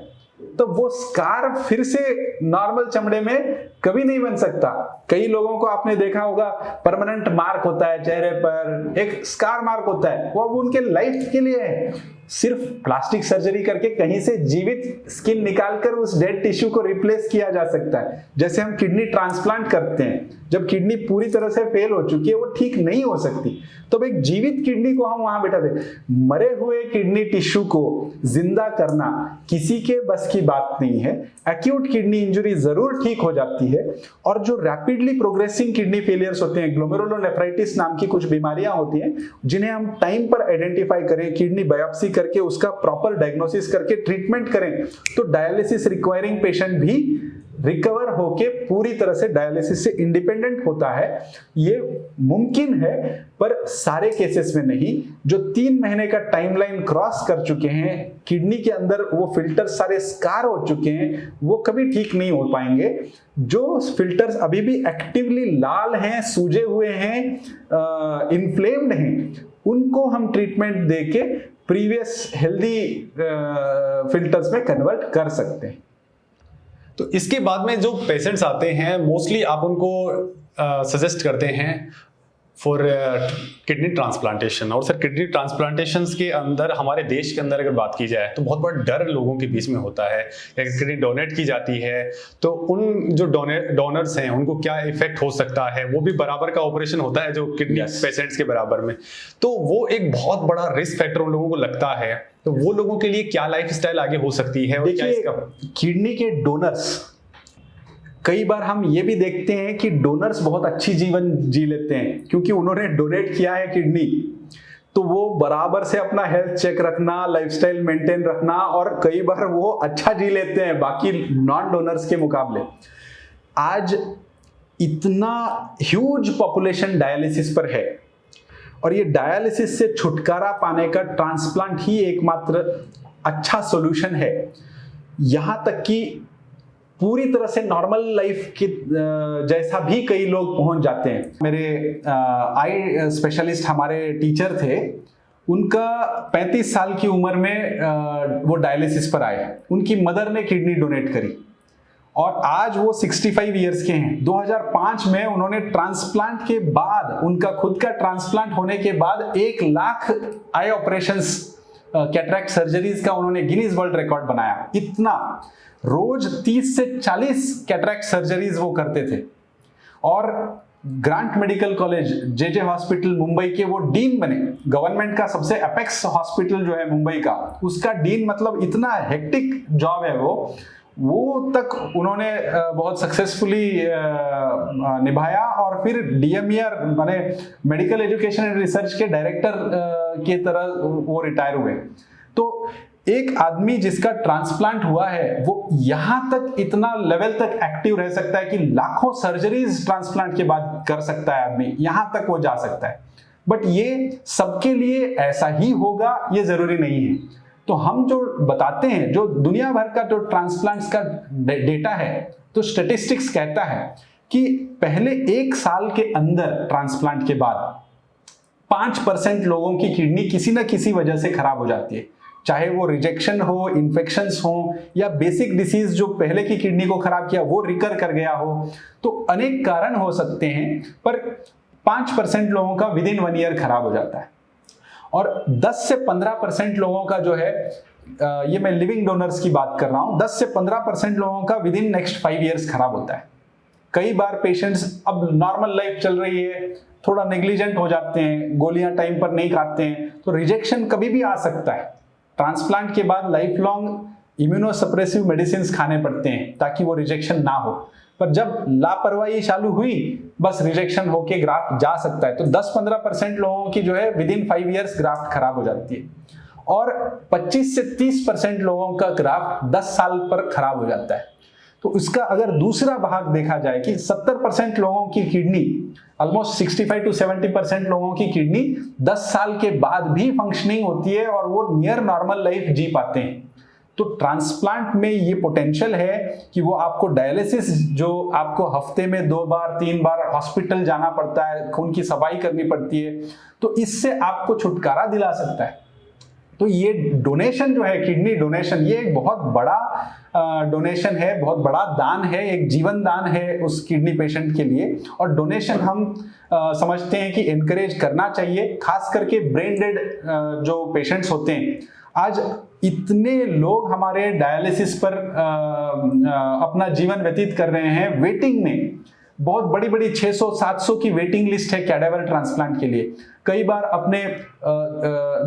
तो वो स्कार फिर से नॉर्मल चमड़े में कभी नहीं बन सकता। कई लोगों को आपने देखा होगा, परमानेंट मार्क होता है चेहरे पर, एक स्कार मार्क होता है, वो अब उनके लाइफ के लिए है। सिर्फ प्लास्टिक सर्जरी करके कहीं से जीवित स्किन निकालकर उस डेड टिश्यू को रिप्लेस किया जा सकता है। जैसे हम किडनी ट्रांसप्लांट करते हैं, जब किडनी पूरी तरह से फेल हो चुकी है, वो ठीक नहीं हो सकती, तो एक जीवित किडनी को हम वहां बैठा दे। मरे हुए किडनी टिश्यू को जिंदा करना किसी के बस की बात नहीं है। एक्यूट किडनी इंजरी जरूर ठीक हो जाती है, और जो रैपिडली प्रोग्रेसिंग किडनी फेलियर्स होते हैं, ग्लोमेरुलोनेफ्राइटिस नाम की कुछ बीमारियां होती हैं, जिन्हें हम टाइम पर आइडेंटिफाई करें, किडनी बायोप्सी करके उसका प्रॉपर डायग्नोसिस करके ट्रीटमेंट करें, तो डायलिसिस रिक्वायरिंग पेशेंट भी रिकवर होके पूरी तरह से डायलिसिस से इंडिपेंडेंट होता है। ये मुमकिन है, पर सारे केसेस में नहीं। जो 3 महीने का टाइमलाइन क्रॉस कर चुके हैं, किडनी के अंदर वो फिल्टर्स सारे स्कार हो चुके हैं, वो कभी ठीक नहीं हो पाएंगे। जो फिल्टर्स अभी भी एक्टिवली लाल हैं, सूजे हुए हैं, इन्फ्लेम्ड हैं, उनको हम ट्रीटमेंट देके प्रीवियस हेल्दी फिल्टर्स में कन्वर्ट कर सकते हैं।
तो इसके बाद में जो पेशेंट्स आते हैं, मोस्टली आप उनको सजेस्ट करते हैं फॉर किडनी ट्रांसप्लांटेशन। और सर, किडनी ट्रांसप्लांटेशन के अंदर हमारे देश के अंदर अगर बात की जाए तो बहुत बड़ा डर लोगों के बीच में होता है। अगर किडनी डोनेट की जाती है तो उन जो डोनर्स हैं उनको क्या इफेक्ट हो सकता है, वो भी बराबर का ऑपरेशन होता है जो किडनी पेशेंट्स के बराबर में, तो वो एक बहुत बड़ा रिस्क फैक्टर उन लोगों को लगता है। तो वो लोगों के लिए क्या लाइफस्टाइल आगे हो सकती है? और क्या इसका
किडनी के डोनर्स, कई बार हम ये भी देखते हैं कि डोनर्स बहुत अच्छी जीवन जी लेते हैं क्योंकि उन्होंने डोनेट किया है किडनी, तो वो बराबर से अपना हेल्थ चेक रखना, लाइफस्टाइल मेंटेन रखना, और कई बार वो अच्छा जी लेते हैं बाकी नॉन डोनर्स के मुकाबले। आज इतना ह्यूज पॉपुलेशन डायलिसिस पर है, और ये डायलिसिस से छुटकारा पाने का ट्रांसप्लांट ही एकमात्र अच्छा सॉल्यूशन है। यहां तक कि पूरी तरह से नॉर्मल लाइफ के जैसा भी कई लोग पहुंच जाते हैं। मेरे आई स्पेशलिस्ट हमारे टीचर थे, उनका 35 साल की उम्र में वो डायलिसिस पर आए, उनकी मदर ने किडनी डोनेट करी, और आज वो 65 इयर्स के हैं। 2005 में उन्होंने ट्रांसप्लांट के बाद, उनका खुद का ट्रांसप्लांट होने के बाद 1 लाख आई ऑपरेशंस, कैटरैक्ट सर्जरीज का उन्होंने गिनीज वर्ल्ड रिकॉर्ड बनाया। इतना रोज 30 से 40 कैटरैक्ट सर्जरीज वो करते थे, और ग्रांट मेडिकल कॉलेज जे हॉस्पिटल मुंबई के वो डीन बने, गवर्नमेंट का सबसे अपेक्स हॉस्पिटल जो है मुंबई का, उसका डीन, मतलब इतना हेक्टिक जॉब है वो तक उन्होंने बहुत सक्सेसफुली निभाया और फिर डीएमईआर माने मेडिकल एजुकेशन एंड रिसर्च के डायरेक्टर के तरह वो रिटायर हुए। तो एक आदमी जिसका ट्रांसप्लांट हुआ है वो यहां तक इतना लेवल तक एक्टिव रह सकता है कि लाखों सर्जरीज ट्रांसप्लांट के बाद कर सकता है आदमी, यहां तक वो जा सकता है। बट ये सबके लिए ऐसा ही होगा ये जरूरी नहीं है। तो हम जो बताते हैं, जो दुनिया भर का जो ट्रांसप्लांट्स का डेटा है, तो स्टैटिस्टिक्स कहता है कि पहले 1 साल के अंदर ट्रांसप्लांट के बाद 5% लोगों की किडनी किसी ना किसी वजह से खराब हो जाती है, चाहे वो रिजेक्शन हो, इन्फेक्शंस हो, या बेसिक डिसीज जो पहले की किडनी को खराब किया वो रिकर कर गया हो। तो अनेक कारण हो सकते हैं, पर 5% लोगों का विद इन 1 ईयर खराब हो जाता है। और 10 से 15% लोगों का जो है, ये मैं लिविंग डोनर्स की बात कर रहा हूं, 10 से 15% लोगों का विद इन नेक्स्ट 5 ईयर्स खराब होता है। कई बार पेशेंट्स अब नॉर्मल लाइफ चल रही है, थोड़ा नेग्लिजेंट हो जाते हैं, गोलियां टाइम पर नहीं खाते हैं, तो रिजेक्शन कभी भी आ सकता है। ट्रांसप्लांट के बाद लाइफ लॉन्ग इम्यूनोसप्रेसिव मेडिसिन खाने पड़ते हैं ताकि वो रिजेक्शन ना हो। पर जब लापरवाही चालू हुई, बस रिजेक्शन होके ग्राफ्ट जा सकता है। तो 10-15% लोगों की जो है विद इन 5 ईयर्स ग्राफ्ट खराब हो जाती है, और 25 से 30% लोगों का ग्राफ्ट 10 साल पर खराब हो जाता है। तो इसका अगर दूसरा भाग देखा जाए कि 70% लोगों की किडनी, ऑलमोस्ट 65 to 70% लोगों की किडनी 10 साल के बाद भी फंक्शनिंग होती है और वो नियर नॉर्मल लाइफ जी पाते हैं। तो ट्रांसप्लांट में ये पोटेंशियल है कि वो आपको डायलिसिस, जो आपको हफ्ते में 2 बार 3 बार हॉस्पिटल जाना पड़ता है, खून की सफाई करनी पड़ती है, तो इससे आपको छुटकारा दिला सकता है। तो ये डोनेशन जो है, किडनी डोनेशन, ये एक बहुत बड़ा डोनेशन है, बहुत बड़ा दान है, एक जीवन दान है उस किडनी पेशेंट के लिए। और डोनेशन हम समझते हैं कि एनकरेज करना चाहिए, खास करके ब्रेन डेड जो पेशेंट्स होते हैं। आज इतने लोग हमारे डायलिसिस पर अपना जीवन व्यतीत कर रहे हैं, वेटिंग में, बहुत बड़ी बड़ी 600-700 की वेटिंग लिस्ट है कैडेवर ट्रांसप्लांट के लिए। कई बार अपने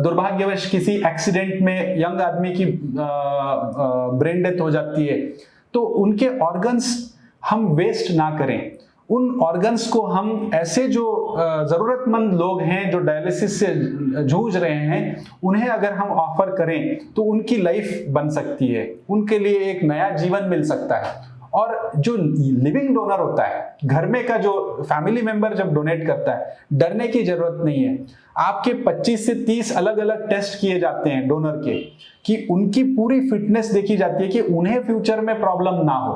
दुर्भाग्यवश किसी एक्सीडेंट में यंग आदमी की ब्रेन डेथ हो जाती है, तो उनके ऑर्गन्स हम वेस्ट ना करें। उन ऑर्गन्स को हम ऐसे जो जरूरतमंद लोग हैं जो डायलिसिस से जूझ रहे हैं, उन्हें अगर हम ऑफर करें तो उनकी लाइफ बन सकती है, उनके लिए एक नया जीवन मिल सकता है। और जो लिविंग डोनर होता है, घर में का जो फैमिली मेंबर जब डोनेट करता है, डरने की जरूरत नहीं है। आपके 25 से 30 अलग अलग टेस्ट किए जाते हैं डोनर के, कि उनकी पूरी फिटनेस देखी जाती है कि उन्हें फ्यूचर में प्रॉब्लम ना हो।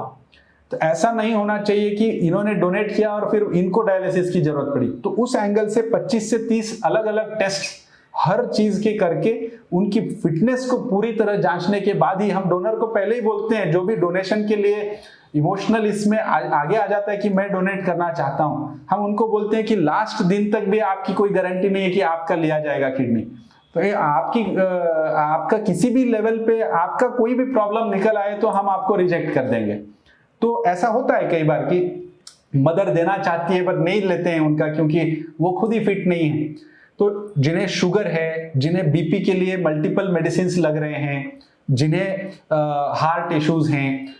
तो ऐसा नहीं होना चाहिए कि इन्होंने डोनेट किया और फिर इनको डायलिसिस की जरूरत पड़ी। तो उस एंगल से 25 से 30 अलग अलग टेस्ट हर चीज के करके उनकी फिटनेस को पूरी तरह जांचने के बाद ही हम डोनर को पहले ही बोलते हैं, जो भी डोनेशन के लिए इमोशनल इसमें आगे आ जाता है कि मैं डोनेट करना चाहता हूं, हम उनको बोलते हैं कि लास्ट दिन तक भी आपकी कोई गारंटी नहीं है कि आपका लिया जाएगा किडनी। तो ये आपका किसी भी लेवल पे आपका कोई भी प्रॉब्लम निकल आए तो हम आपको रिजेक्ट कर देंगे। तो ऐसा होता है कई बार कि मदर देना चाहती है पर नहीं लेते हैं उनका, क्योंकि वो खुद ही फिट नहीं है। तो जिन्हें शुगर है, जिन्हें बीपी के लिए मल्टीपल मेडिसिन लग रहे हैं, जिन्हें हार्ट इश्यूज हैं,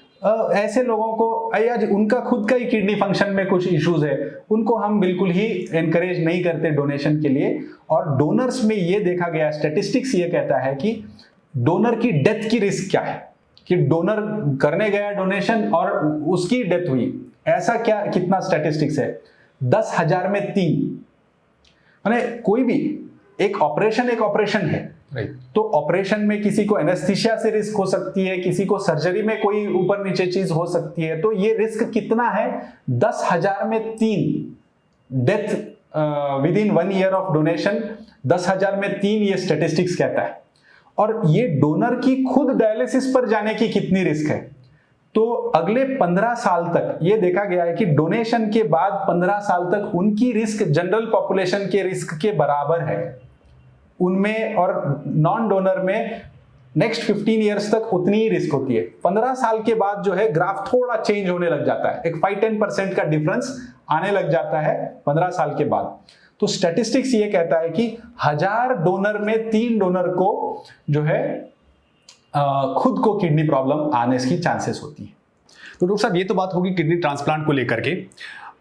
ऐसे लोगों को या उनका खुद का ही किडनी फंक्शन में कुछ इश्यूज है, उनको हम बिल्कुल ही एनकरेज नहीं करते डोनेशन के लिए। और डोनर्स में ये देखा गया, स्टैटिस्टिक्स ये कहता है कि डोनर की डेथ की रिस्क क्या है, कि डोनर करने गया डोनेशन और उसकी डेथ हुई, ऐसा क्या कितना स्टैटिस्टिक्स है? 10,000 में 3। माने कोई भी एक ऑपरेशन है, तो ऑपरेशन में किसी को एनेस्थीसिया से रिस्क हो सकती है, किसी को सर्जरी में कोई ऊपर नीचे चीज हो सकती है। तो ये रिस्क कितना है? 10,000 में 3 death with in 1 year of donation, 10,000 में 3 ये स्टैटिस्टिक्स कहता है। और ये डोनर की खुद डायलिसिस पर जाने की कितनी रिस्क है? तो अगले 15 साल तक ये देखा गया है कि डोनेशन के बाद 15 साल तक उनकी रिस्क जनरल पॉपुलेशन के रिस्क के बराबर है उनमें, और नॉन डोनर में नेक्स्ट 15 इयर्स तक उतनी ही रिस्क होती है। 15 साल के बाद जो है ग्राफ थोड़ा चेंज होने लग जाता है, एक 5-10% का डिफरेंस आने लग जाता है 15 साल के बाद। तो स्टैटिस्टिक्स ये कहता है कि 1000 डोनर में 3 डोनर को जो है खुद को किडनी प्रॉब्लम आने की चांसेस होती है।
तो डॉक्टर साहब, ये तो बात होगी किडनी ट्रांसप्लांट को लेकर के।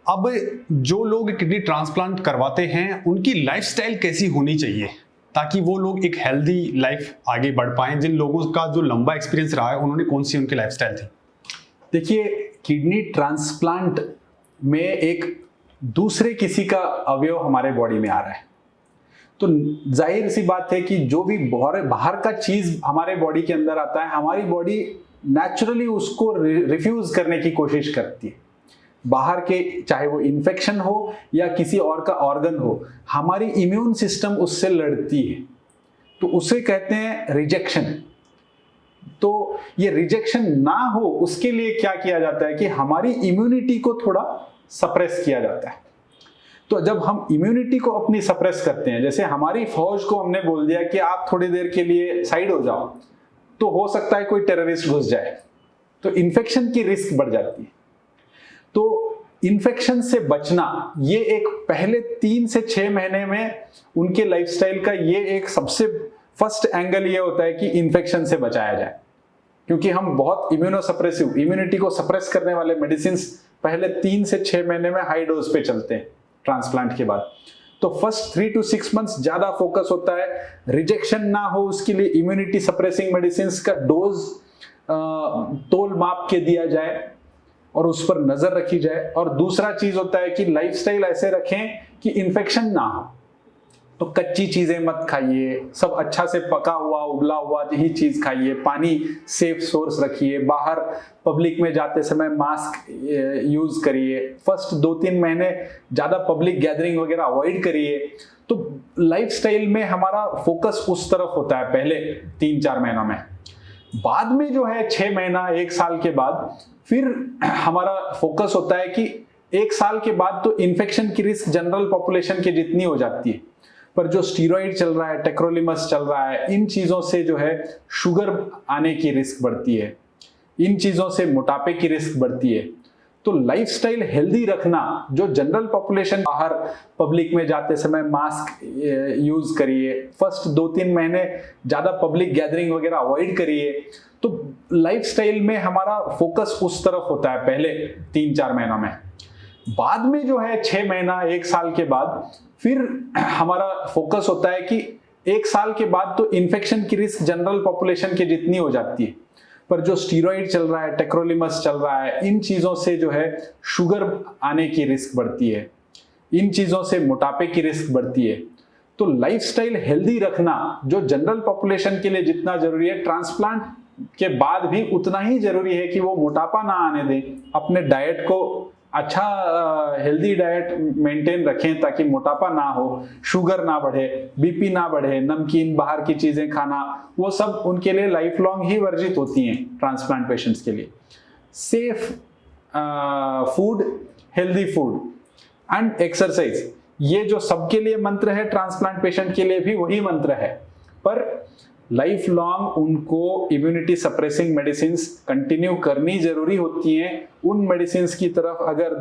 अब जो लोग किडनी ट्रांसप्लांट करवाते हैं उनकी लाइफस्टाइल कैसी होनी चाहिए ताकि वो लोग एक हेल्दी लाइफ आगे बढ़ पाएं? जिन लोगों का जो लंबा एक्सपीरियंस रहा है उन्होंने कौन सी उनकी लाइफस्टाइल थी?
देखिए, किडनी ट्रांसप्लांट में एक दूसरे किसी का अवयव हमारे बॉडी में आ रहा है, तो जाहिर सी बात है कि जो भी बाहर का चीज हमारे बॉडी के अंदर आता है, हमारी बॉडी नेचुरली उसको रिफ्यूज करने की कोशिश करती है। बाहर के, चाहे वो इन्फेक्शन हो या किसी और का ऑर्गन हो, हमारी इम्यून सिस्टम उससे लड़ती है, तो उसे कहते हैं रिजेक्शन। तो ये रिजेक्शन ना हो उसके लिए क्या किया जाता है कि हमारी इम्यूनिटी को थोड़ा सप्रेस किया जाता है। तो जब हम इम्यूनिटी को अपनी सप्रेस करते हैं, जैसे हमारी फौज को हमने बोल दिया कि आप थोड़ी देर के लिए साइड हो जाओ, तो हो सकता है कोई टेररिस्ट घुस जाए, तो इन्फेक्शन की रिस्क बढ़ जाती है। तो इन्फेक्शन से बचना, ये एक पहले 3 से 6 महीने में उनके लाइफस्टाइल का ये एक सबसे फर्स्ट एंगल ये होता है कि इन्फेक्शन से बचाया जाए, क्योंकि हम बहुत इम्यूनोसप्रेसिव, इम्यूनिटी को सप्रेस करने वाले मेडिसिन पहले 3 से 6 महीने में हाई डोज पे चलते हैं ट्रांसप्लांट के बाद। तो फर्स्ट 3 to 6 मंथ्स ज्यादा फोकस होता है, रिजेक्शन ना हो उसके लिए इम्यूनिटी सप्रेसिंग मेडिसिन का डोज तोल माप के दिया जाए और उस पर नजर रखी जाए। और दूसरा चीज होता है कि लाइफस्टाइल ऐसे रखें कि इन्फेक्शन ना हो। तो कच्ची चीजें मत खाइए, सब अच्छा से पका हुआ उबला हुआ यही चीज खाइए, पानी सेफ सोर्स रखिए, बाहर पब्लिक में जाते समय मास्क यूज करिए, फर्स्ट 2-3 महीने ज्यादा पब्लिक गैदरिंग वगैरह अवॉइड करिए। तो लाइफस्टाइल में हमारा फोकस उस तरफ होता है पहले 3-4 महीनों में। बाद में जो है 6 महीना 1 साल के बाद फिर हमारा फोकस होता है कि 1 साल के बाद तो इन्फेक्शन की रिस्क जनरल पॉपुलेशन की जितनी हो जाती है, पर जो स्टीरॉइड चल रहा है, टेक्रोलिमस चल रहा है, इन चीजों से जो है शुगर आने की रिस्क बढ़ती है, इन चीजों से मोटापे की रिस्क बढ़ती है। तो लाइफस्टाइल हेल्दी रखना, जो जनरल पॉपुलेशन, बाहर पब्लिक में जाते समय मास्क यूज करिए, फर्स्ट 2-3 महीने ज्यादा पब्लिक गैदरिंग वगैरह अवॉइड करिए। तो लाइफस्टाइल में हमारा फोकस उस तरफ होता है पहले 3-4 महीनों में। बाद में जो है 6 महीना 1 साल के बाद फिर हमारा फोकस होता है कि 1 साल के बाद तो इन्फेक्शन की रिस्क जनरल पॉपुलेशन की जितनी हो जाती है, पर जो स्टीरॉइड चल रहा है, टेक्रोलिमस चल रहा है, इन चीजों से जो है शुगर आने की रिस्क बढ़ती है, इन चीजों से मोटापे की रिस्क बढ़ती है। तो लाइफस्टाइल हेल्दी रखना, जो जनरल पॉपुलेशन के लिए जितना जरूरी है, ट्रांसप्लांट के बाद भी उतना ही जरूरी है कि वो मोटापा ना आने दें, अपने डाइट को अच्छा हेल्दी डाइट मेंटेन रखें ताकि मोटापा ना हो, शुगर ना बढ़े, बीपी ना बढ़े, नमकीन बाहर की चीजें खाना, वो सब उनके लिए लाइफ लॉन्ग ही वर्जित होती हैं ट्रांसप्लांट पेशेंट्स के लिए। Safe food, healthy food and exercise, ये जो सबके लिए मंत्र है, ट्रांसप्लांट पेशेंट के लिए भी वही मंत्र है। पर लाइफ लॉन्ग उनको इम्यूनिटी सप्रेसिंग मेडिसिन कंटिन्यू करनी जरूरी होती हैं। उन मेडिसिन की तरफ अगर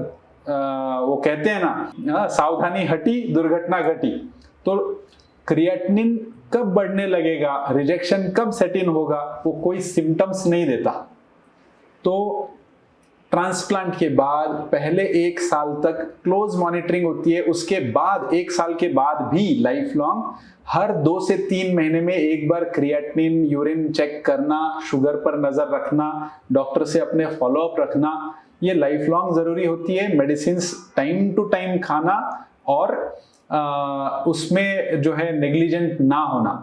वो कहते हैं ना, सावधानी हटी दुर्घटना घटी, तो क्रिएटिनिन कब बढ़ने लगेगा, रिजेक्शन कब सेट इन होगा, वो कोई सिम्टम्स नहीं देता। तो ट्रांसप्लांट के बाद पहले 1 साल तक क्लोज मॉनिटरिंग होती है, उसके बाद 1 साल के बाद भी लाइफ लॉन्ग हर 2 से 3 महीने में एक बार क्रिएटिनिन यूरिन चेक करना, शुगर पर नजर रखना, डॉक्टर से अपने फॉलोअप रखना, ये लाइफ लॉन्ग जरूरी होती है। मेडिसिन टाइम टू टाइम खाना और उसमें जो है नेग्लिजेंट ना होना।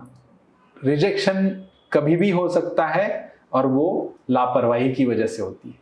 रिजेक्शन कभी भी हो सकता है और वो लापरवाही की वजह से होती है।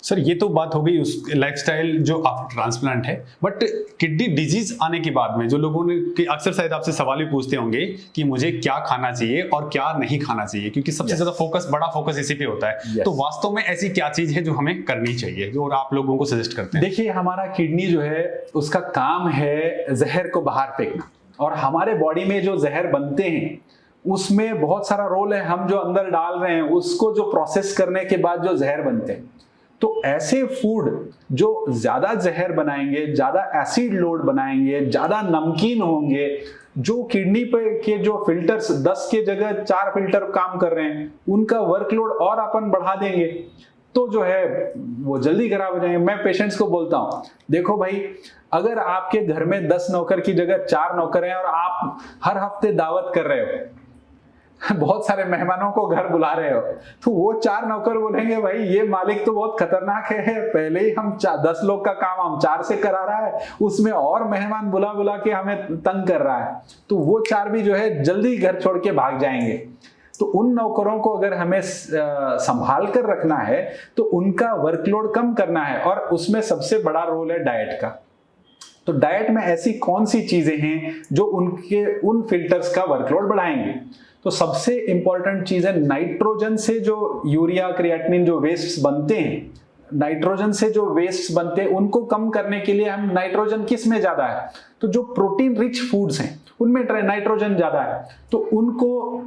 सर, ये तो बात हो गई उस लाइफस्टाइल जो आफ्टर ट्रांसप्लांट है, बट किडनी डिजीज आने के बाद में जो लोगों ने कि अक्सर शायद आपसे सवाल भी पूछते होंगे कि मुझे क्या खाना चाहिए और क्या नहीं खाना चाहिए, क्योंकि सबसे ज्यादा फोकस, बड़ा फोकस इसी पे होता है। तो वास्तव में ऐसी क्या चीज है जो हमें करनी चाहिए, जो आप लोगों को सजेस्ट करते हैं?
देखिए, हमारा किडनी जो है उसका काम है जहर को बाहर फेंकना, और हमारे बॉडी में जो जहर बनते हैं उसमें बहुत सारा रोल है। हम जो अंदर डाल रहे हैं उसको जो प्रोसेस करने के बाद जो जहर बनते हैं, तो ऐसे फूड जो ज्यादा जहर बनाएंगे, ज्यादा एसिड लोड बनाएंगे, ज्यादा नमकीन होंगे, जो किडनी पे के जो फिल्टर्स 10 के जगह 4 फिल्टर काम कर रहे हैं, उनका वर्कलोड और अपन बढ़ा देंगे, तो जो है वो जल्दी खराब हो जाएंगे। मैं पेशेंट्स को बोलता हूं, देखो भाई, अगर आपके घर में 10 नौकर की जगह 4 नौकर हैं और आप हर हफ्ते दावत कर रहे हो, बहुत सारे मेहमानों को घर बुला रहे हो, तो वो 4 नौकर बोलेंगे भाई ये मालिक तो बहुत खतरनाक है, पहले ही हम 10 लोग का काम हम 4 से करा रहा है, उसमें और मेहमान बुला बुला के हमें तंग कर रहा है। तो वो 4 भी जो है जल्दी घर छोड़ के भाग जाएंगे। तो उन नौकरों को अगर हमें संभाल कर रखना है तो उनका वर्कलोड कम करना है, और उसमें सबसे बड़ा रोल है डाइट का। तो डाइट में ऐसी कौन सी चीजें हैं जो उनके उन फिल्टर्स का वर्कलोड बढ़ाएंगे? तो सबसे इंपॉर्टेंट चीज है नाइट्रोजन से जो यूरिया, क्रिएटिनिन जो वेस्ट्स बनते हैं, नाइट्रोजन से जो वेस्ट्स बनते हैं उनको कम करने के लिए हम नाइट्रोजन किस में ज्यादा है? तो जो प्रोटीन रिच फूड्स हैं उनमें नाइट्रोजन ज्यादा है, तो उनको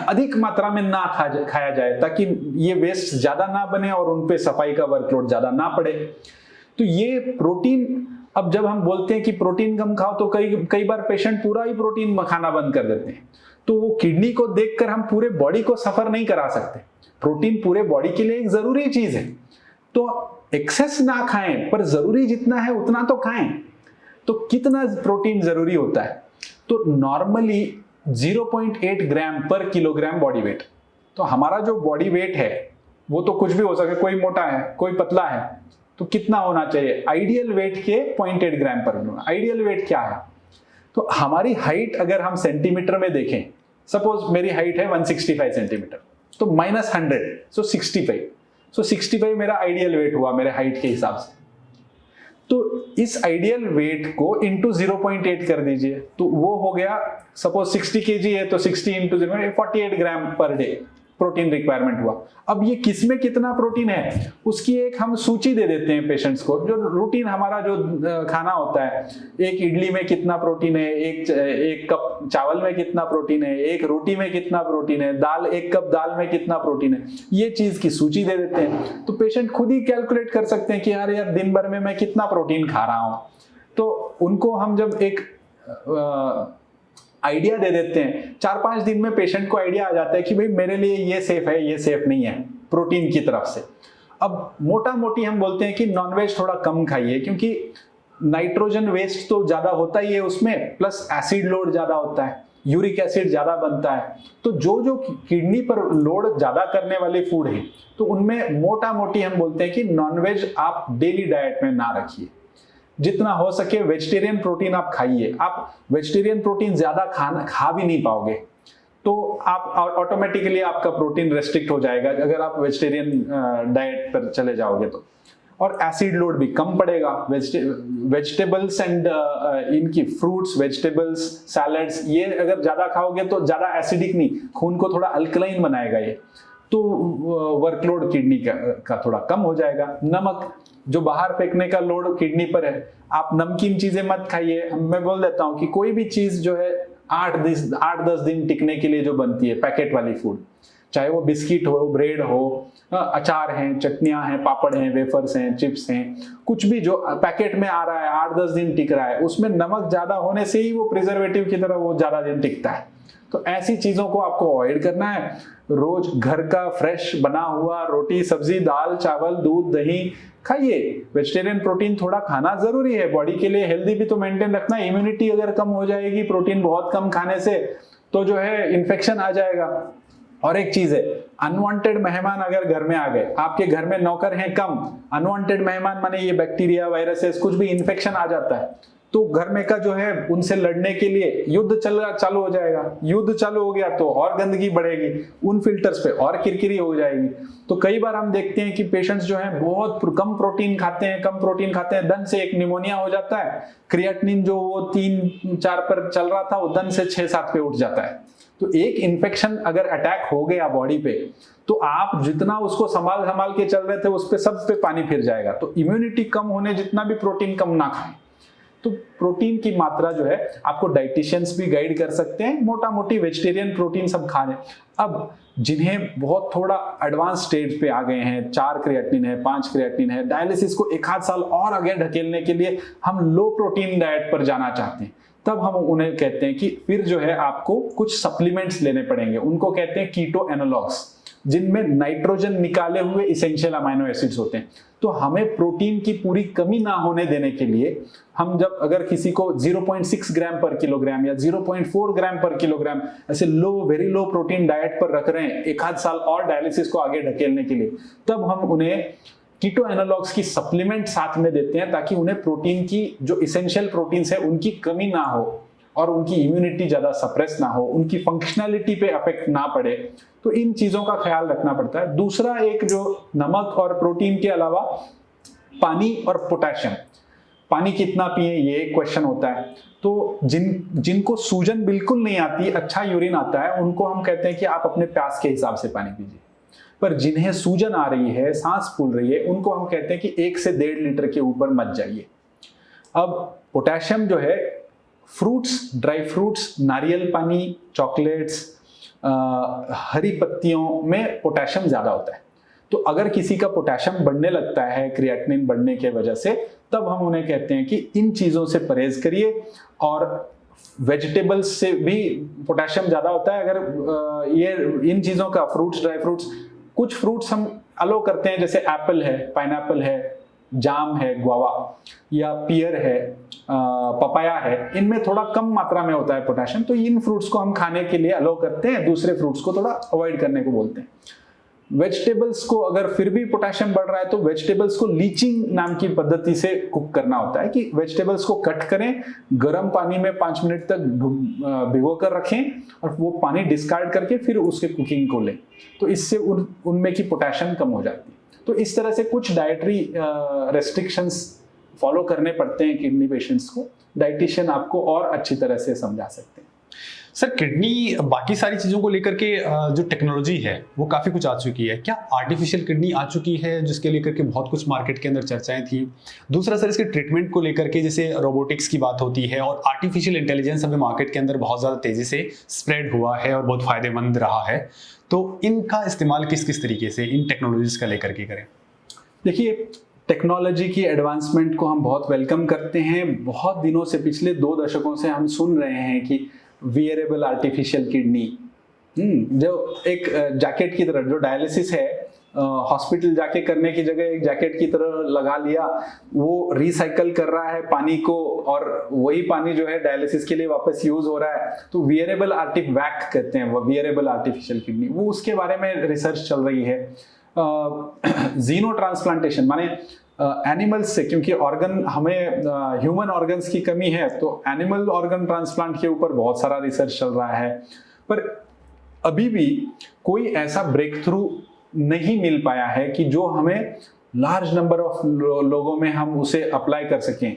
अधिक मात्रा में ना खाया जाए ताकि ये वेस्ट ज्यादा ना बने और उन पे सफाई का वर्कलोड ज्यादा ना पड़े। तो ये प्रोटीन, अब जब हम बोलते हैं कि प्रोटीन कम खाओ तो कई बार पेशेंट पूरा ही प्रोटीन खाना बंद कर देते हैं, तो वो किडनी को देखकर हम पूरे बॉडी को सफर नहीं करा सकते। प्रोटीन पूरे बॉडी के लिए एक जरूरी चीज है, तो एक्सेस ना खाएं, पर जरूरी जितना है उतना तो खाएं। तो कितना प्रोटीन जरूरी होता है? तो नॉर्मली 0.8 ग्राम पर किलोग्राम बॉडी वेट। तो हमारा जो बॉडी वेट है वो तो कुछ भी हो सके, कोई मोटा है कोई पतला है, तो कितना होना चाहिए? आइडियल वेट के 0.8 ग्राम पर किलोग्राम। आइडियल वेट क्या है? तो हमारी हाइट अगर हम सेंटीमीटर में देखें, सपोज मेरी हाइट है 165 सेंटीमीटर, तो -100 सो 65, सो 65 मेरा आइडियल वेट हुआ मेरे हाइट के हिसाब से। तो इस आइडियल वेट को इंटू 0.8 कर दीजिए, तो वो हो गया, सपोज 60 kg है तो 60 इंटू 48 ग्राम पर डे प्रोटीन रिक्वायरमेंट हुआ। अब ये किसमें कितना प्रोटीन है उसकी एक हम सूची दे देते हैं पेशेंट्स को। जो रूटीन हमारा जो खाना होता है, एक इडली में कितना प्रोटीन है, एक कप चावल में कितना प्रोटीन है, एक रोटी में कितना प्रोटीन है, दाल, 1 कप दाल में कितना प्रोटीन है, ये चीज की सूची दे देते हैं। तो पेशेंट खुद ही कैलकुलेट कर सकते हैं कि यार दिन भर में मैं कितना प्रोटीन खा रहा हूं। तो उनको हम जब एक आइडिया दे देते हैं, 4-5 दिन में पेशेंट को आइडिया आ जाता है कि भाई मेरे लिए ये सेफ है, ये सेफ नहीं है प्रोटीन की तरफ से। अब मोटा मोटी हम बोलते हैं कि नॉनवेज थोड़ा कम खाइए, क्योंकि नाइट्रोजन वेस्ट तो ज्यादा होता ही है उसमें, प्लस एसिड लोड ज्यादा होता है, यूरिक एसिड ज्यादा बनता है। तो जो जो किडनी पर लोड ज्यादा करने वाले फूड है, तो उनमें मोटा मोटी हम बोलते हैं कि नॉनवेज आप डेली डाइट में ना रखिए। जितना हो सके वेजिटेरियन प्रोटीन आप खाइए। आप वेजिटेरियन प्रोटीन ज्यादा खा भी नहीं पाओगे, तो आप ऑटोमेटिकली आपका प्रोटीन रेस्ट्रिक्ट हो जाएगा अगर आप वेजिटेरियन डाइट पर चले जाओगे तो। और एसिड लोड भी कम पड़ेगा। वेजिटेबल्स एंड इनकी फ्रूट्स, वेजिटेबल्स, सैलड्स, ये अगर ज्यादा खाओगे तो ज्यादा एसिडिक नहीं, खून को थोड़ा अल्कलाइन बनाएगा ये, तो वर्कलोड किडनी का थोड़ा कम हो जाएगा। नमक, जो बाहर फेंकने का लोड किडनी पर है, आप नमकीन चीजें मत खाइए। मैं बोल देता हूं कि कोई भी चीज जो है 8-10 दिन टिकने के लिए जो बनती है, पैकेट वाली फूड, चाहे वो बिस्किट हो, ब्रेड हो, अचार हैं, चटनियां हैं, पापड़ हैं, वेफर्स हैं, चिप्स हैं, कुछ भी जो पैकेट में आ रहा है 8-10 दिन टिक रहा है, उसमें नमक ज्यादा होने से ही वो प्रिजर्वेटिव की तरह वो ज्यादा दिन टिकता है। तो ऐसी चीजों को आपको अवॉइड करना है। रोज घर का फ्रेश बना हुआ रोटी, सब्जी, दाल, चावल, दूध, दही खाइए। वेजिटेरियन प्रोटीन थोड़ा खाना जरूरी है, बॉडी के लिए हेल्दी भी तो मेंटेन रखना है। इम्यूनिटी अगर कम हो जाएगी प्रोटीन बहुत कम खाने से, तो जो है इन्फेक्शन आ जाएगा। और एक चीज है, अनवांटेड मेहमान अगर घर में आ गए, आपके घर में नौकर हैं कम, अनवांटेड मेहमान माने ये बैक्टीरिया, वायरसेस, कुछ भी इन्फेक्शन आ जाता है, तो घर में का जो है उनसे लड़ने के लिए युद्ध चालू हो जाएगा। युद्ध चालू हो गया तो और गंदगी बढ़ेगी, उन फिल्टर्स पे और किरकिरी हो जाएगी। तो कई बार हम देखते हैं कि पेशेंट्स जो हैं बहुत कम प्रोटीन खाते हैं, दन से एक निमोनिया हो जाता है। क्रिएटिनिन जो वो 3-4 पर चल रहा था, वो दन से 6-7 पे उठ जाता है। तो एक इन्फेक्शन अगर अटैक हो गया बॉडी पे, तो आप जितना उसको संभाल के चल रहे थे, उस पे सब पे पानी फिर जाएगा। तो इम्यूनिटी कम होने जितना भी प्रोटीन कम ना खाएं। तो प्रोटीन की मात्रा जो है आपको डाइटिशियंस भी गाइड कर सकते हैं, मोटा मोटी वेजिटेरियन प्रोटीन सब खा रहे हैं। अब जिन्हें बहुत थोड़ा एडवांस स्टेज पे आ गए हैं, 4 क्रिएटिनिन है, 5 क्रिएटिनिन है, डायलिसिस को एक आध साल और आगे ढकेलने के लिए हम लो प्रोटीन डाइट पर जाना चाहते हैं, तब हम उन्हें कहते हैं कि फिर जो है आपको कुछ सप्लीमेंट्स लेने पड़ेंगे। उनको कहते हैं कीटो एनालॉग्स, जिनमें नाइट्रोजन निकाले हुए इसेंशियल अमाइनो एसिड्स होते हैं। तो हमें प्रोटीन की पूरी कमी ना होने देने के लिए हम जब अगर किसी को 0.6 ग्राम पर किलोग्राम या 0.4 ग्राम पर किलोग्राम ऐसे लो वेरी लो प्रोटीन डाइट पर रख रहे हैं एक आध साल और डायलिसिस को आगे ढकेलने के लिए, तब हम उन्हें कीटो एनालॉग्स की सप्लीमेंट साथ में देते हैं ताकि उन्हें प्रोटीन की जो इसेंशियल प्रोटीन्स है उनकी कमी ना हो और उनकी इम्यूनिटी ज्यादा सप्रेस ना हो, उनकी फंक्शनैलिटी पे अफेक्ट ना पड़े। तो इन चीजों का ख्याल रखना पड़ता है। दूसरा एक जो नमक और प्रोटीन के अलावा पानी और पोटेशियम, पानी कितना पिए ये एक क्वेश्चन होता है। तो जिनको सूजन बिल्कुल नहीं आती, अच्छा यूरिन आता है, उनको हम कहते हैं कि आप अपने प्यास के हिसाब से पानी पीजिए। पर जिन्हें सूजन आ रही है, सांस फूल रही है, उनको हम कहते हैं कि 1 से 1.5 लीटर के ऊपर मत जाइए। अब पोटेशियम जो है फ्रूट्स, ड्राई फ्रूट्स, नारियल पानी, चॉकलेट्स, हरी पत्तियों में पोटेशियम ज्यादा होता है। तो अगर किसी का पोटेशियम बढ़ने लगता है क्रिएटिनिन बढ़ने के वजह से, तब हम उन्हें कहते हैं कि इन चीजों से परहेज करिए। और वेजिटेबल्स से भी पोटेशियम ज्यादा होता है। अगर ये इन चीजों का फ्रूट्स, ड्राई फ्रूट्स, कुछ फ्रूट्स हम अलो करते हैं, जैसे एप्पल है, पाइनएप्पल है, जाम है, गुआवा या पियर है, पपाया है, इनमें थोड़ा कम मात्रा में होता है पोटेशियम। तो इन फ्रूट्स को हम खाने के लिए अलो करते हैं, दूसरे फ्रूट्स को थोड़ा अवॉइड करने को बोलते हैं। वेजिटेबल्स को अगर फिर भी पोटेशियम बढ़ रहा है तो वेजिटेबल्स को लीचिंग नाम की पद्धति से कुक करना होता है कि वेजिटेबल्स को कट करें, गर्म पानी में 5 मिनट तक भिगो कर रखें और वो पानी डिस्कार्ड करके फिर उसके कुकिंग को लें। तो इससे उनमें की पोटेशियम कम हो जाती है। तो इस तरह से कुछ डाइटरी रेस्ट्रिक्शंस फॉलो करने पड़ते हैं किडनी पेशेंट्स को। डाइटिशियन आपको और अच्छी तरह से समझा सकते हैं।
सर, किडनी बाकी सारी चीज़ों को लेकर के जो टेक्नोलॉजी है वो काफ़ी कुछ आ चुकी है। क्या आर्टिफिशियल किडनी आ चुकी है जिसके लेकर के बहुत कुछ मार्केट के अंदर चर्चाएं थी? दूसरा सर, इसके ट्रीटमेंट को लेकर के जैसे रोबोटिक्स की बात होती है और आर्टिफिशियल इंटेलिजेंस अभी मार्केट के अंदर बहुत ज़्यादा तेज़ी से स्प्रेड हुआ है और बहुत फ़ायदेमंद रहा है। तो इनका इस्तेमाल किस किस तरीके से इन टेक्नोलॉजीज का लेकर के करें?
देखिए, टेक्नोलॉजी की एडवांसमेंट को हम बहुत वेलकम करते हैं। बहुत दिनों से, पिछले 2 दशकों से हम सुन रहे हैं कि वियरेबल आर्टिफिशियल किडनी, जो एक जैकेट की तरह, जो डायलिसिस है हॉस्पिटल जाके करने की जगह एक जैकेट की तरह लगा लिया, वो रिसाइकल कर रहा है पानी को और वही पानी जो है डायलिसिस के लिए वापस यूज हो रहा है। तो वियरेबल वैक कहते हैं वो, वियरेबल आर्टिफिशियल किडनी, वो उसके बारे में रिसर्च चल रही है। जीनो ट्रांसप्लांटेशन माने एनिमल्स से, क्योंकि ऑर्गन हमें ह्यूमन ऑर्गन्स की कमी है, तो एनिमल ऑर्गन ट्रांसप्लांट के ऊपर बहुत सारा रिसर्च चल रहा है। पर अभी भी कोई ऐसा ब्रेक थ्रू नहीं मिल पाया है कि जो हमें लार्ज नंबर ऑफ लोगों में हम उसे अप्लाई कर सकें।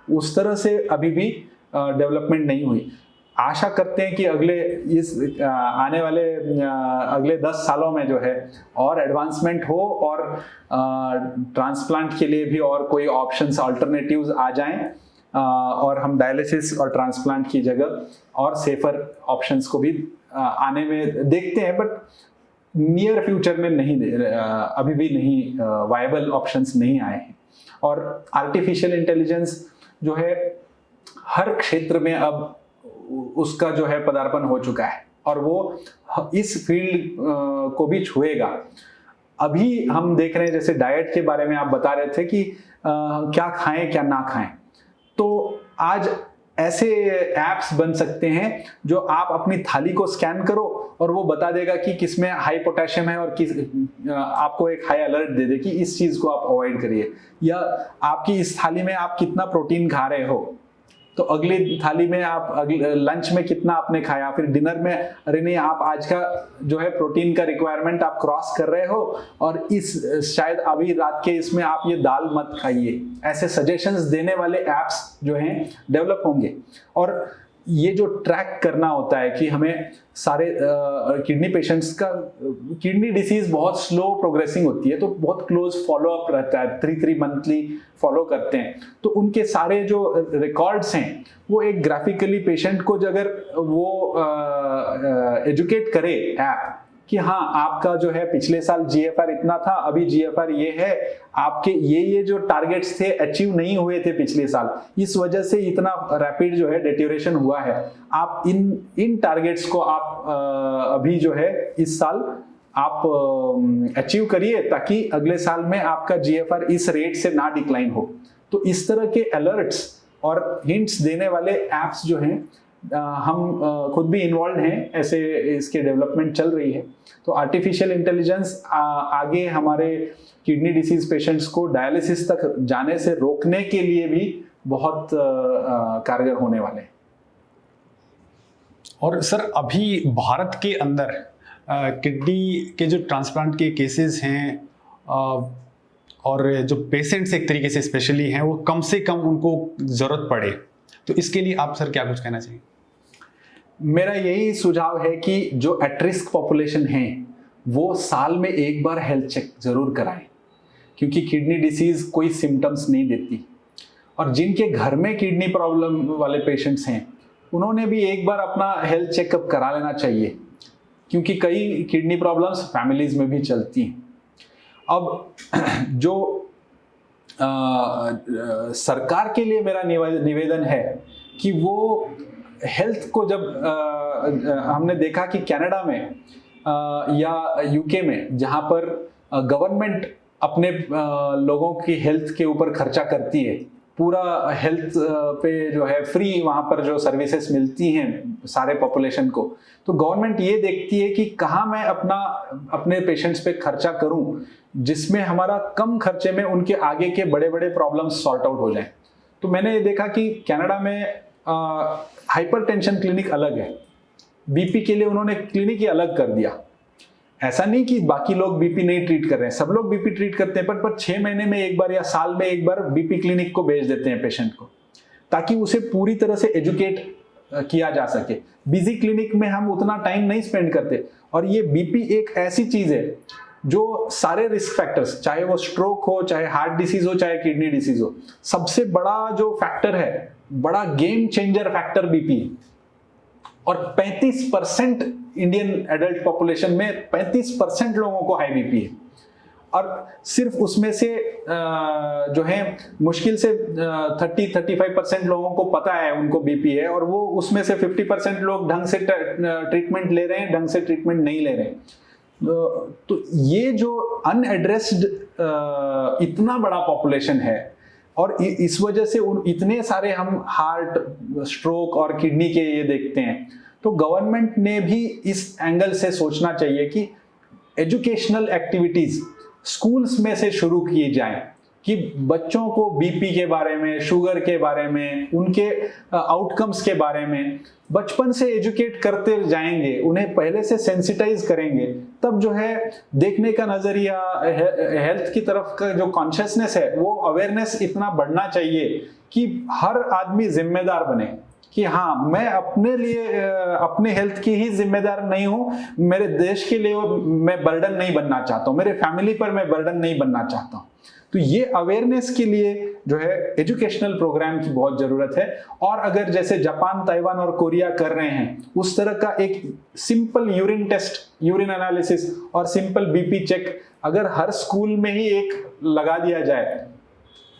उस तरह से अभी भी डेवलपमेंट नहीं हुई। आशा करते हैं कि आने वाले अगले 10 सालों में जो है और एडवांसमेंट हो और ट्रांसप्लांट के लिए भी और कोई ऑप्शंस, अल्टरनेटिव्स आ जाएं और हम डायलिसिस और ट्रांसप्लांट की जगह और सेफर ऑप्शंस को भी आने में देखते हैं। बट नियर फ्यूचर में अभी भी नहीं वायबल ऑप्शंस नहीं आए हैं। और आर्टिफिशियल इंटेलिजेंस जो है हर क्षेत्र में अब उसका जो है पदार्पण हो चुका है और वो इस फील्ड को भी छुएगा। अभी हम देख रहे हैं, जैसे डाइट के बारे में आप बता रहे थे कि क्या खाएं क्या ना खाएं, तो आज ऐसे एप्स बन सकते हैं जो आप अपनी थाली को स्कैन करो और वो बता देगा कि किसमें हाई पोटेशियम है और आपको एक हाई अलर्ट दे दे कि इस चीज को आप अवॉइड करिए, या आपकी इस थाली में आप कितना प्रोटीन खा रहे हो, तो अगली थाली में आप लंच में कितना आपने खाया, फिर डिनर में अरे नहीं आप आज का जो है प्रोटीन का रिक्वायरमेंट आप क्रॉस कर रहे हो और शायद अभी रात के इसमें आप ये दाल मत खाइए। ऐसे सजेशंस देने वाले एप्स जो हैं डेवलप होंगे। और ये जो ट्रैक करना होता है कि हमें सारे किडनी पेशेंट्स का किडनी डिसीज बहुत स्लो प्रोग्रेसिंग होती है, तो बहुत क्लोज फॉलो अप रहता है, 3 मंथली फॉलो करते हैं। तो उनके सारे जो रिकॉर्ड्स हैं वो एक ग्राफिकली पेशेंट को अगर वो एजुकेट करे ऐप कि हाँ आपका जो है पिछले साल GFR इतना था, अभी GFR ये है, आपके ये जो टारगेट्स थे अचीव नहीं हुए थे पिछले साल, इस वजह से इतना रैपिड जो है डेटोरेशन हुआ है, आप इन टारगेट्स को आप अभी जो है इस साल आप अचीव करिए ताकि अगले साल में आपका GFR इस रेट से ना डिक्लाइन हो। तो इस तरह के अलर्ट्स और हिंट्स देने वाले एप्स जो हैं हम खुद भी इन्वॉल्व हैं, ऐसे इसके डेवलपमेंट चल रही है। तो आर्टिफिशियल इंटेलिजेंस आगे हमारे किडनी डिसीज पेशेंट्स को डायलिसिस तक जाने से रोकने के लिए भी बहुत कारगर होने वाले हैं।
और सर अभी भारत के अंदर किडनी के जो ट्रांसप्लांट के केसेस हैं और जो पेशेंट्स एक तरीके से स्पेशली हैं वो कम से कम उनको ज़रूरत पड़े, तो इसके लिए आप सर क्या कुछ कहना चाहिए?
मेरा यही सुझाव है कि जो एट रिस्क पॉपुलेशन है वो साल में एक बार हेल्थ चेक जरूर कराएं, क्योंकि किडनी डिसीज कोई सिम्टम्स नहीं देती। और जिनके घर में किडनी प्रॉब्लम वाले पेशेंट्स हैं उन्होंने भी एक बार अपना हेल्थ चेकअप करा लेना चाहिए, क्योंकि कई किडनी प्रॉब्लम्स फैमिलीज में भी चलती हैं। अब जो सरकार के लिए मेरा निवेदन है कि वो हेल्थ को जब हमने देखा कि कनाडा में या यूके में जहाँ पर गवर्नमेंट अपने लोगों की हेल्थ के ऊपर खर्चा करती है, पूरा हेल्थ पे जो है फ्री वहाँ पर जो सर्विसेज मिलती हैं सारे पॉपुलेशन को, तो गवर्नमेंट ये देखती है कि कहाँ मैं अपने पेशेंट्स पे खर्चा करूँ जिसमें हमारा कम खर्चे में उनके आगे के बड़े बड़े प्रॉब्लम्स सॉर्ट आउट हो जाएं। तो मैंने ये देखा कि कनाडा में हाइपरटेंशन क्लिनिक अलग है, बीपी के लिए उन्होंने क्लिनिक ही अलग कर दिया। ऐसा नहीं कि बाकी लोग बीपी नहीं ट्रीट कर रहे हैं, सब लोग बीपी ट्रीट करते हैं, पर 6 महीने में एक बार या साल में एक बार बीपी क्लिनिक को भेज देते हैं पेशेंट को, ताकि उसे पूरी तरह से एजुकेट किया जा सके। बिजी क्लिनिक में हम उतना टाइम नहीं स्पेंड करते। और ये बीपी एक ऐसी चीज है जो सारे रिस्क फैक्टर्स, चाहे वो स्ट्रोक हो, चाहे हार्ट डिसीज हो, चाहे किडनी डिसीज हो, सबसे बड़ा जो फैक्टर है, बड़ा गेम चेंजर फैक्टर बीपी। और 35% इंडियन एडल्ट पॉपुलेशन में 35% लोगों को हाई बीपी है। और सिर्फ उसमें से जो है मुश्किल से 30-35% लोगों को पता है उनको बीपी है, और वो उसमें से 50% लोग ढंग से ट्रीटमेंट ले रहे हैं, ढंग से ट्रीटमेंट नहीं ले रहे हैं। तो ये जो अनएड्रेस्ड इतना बड़ा पॉपुलेशन है, और इस वजह से इतने सारे हम हार्ट, स्ट्रोक और किडनी के ये देखते हैं। तो गवर्नमेंट ने भी इस एंगल से सोचना चाहिए कि एजुकेशनल एक्टिविटीज स्कूल्स में से शुरू किए जाएं, कि बच्चों को बीपी के बारे में, शुगर के बारे में, उनके आउटकम्स के बारे में बचपन से एजुकेट करते जाएंगे, उन्हें पहले से सेंसिटाइज करेंगे, तब जो है देखने का नजरिया, हेल्थ की तरफ का जो कॉन्शियसनेस है, वो अवेयरनेस इतना बढ़ना चाहिए कि हर आदमी जिम्मेदार बने कि हाँ, मैं अपने लिए अपने हेल्थ की ही जिम्मेदार नहीं हूं, मेरे देश के लिए मैं बर्डन नहीं बनना चाहता हूं, मेरे फैमिली पर मैं बर्डन नहीं बनना चाहता हूं। तो ये अवेयरनेस के लिए जो है एजुकेशनल प्रोग्राम की बहुत जरूरत है। और अगर जैसे जापान, ताइवान और कोरिया कर रहे हैं, उस तरह का एक simple urine test, urine analysis और सिंपल बीपी चेक अगर हर स्कूल में ही एक लगा दिया जाए,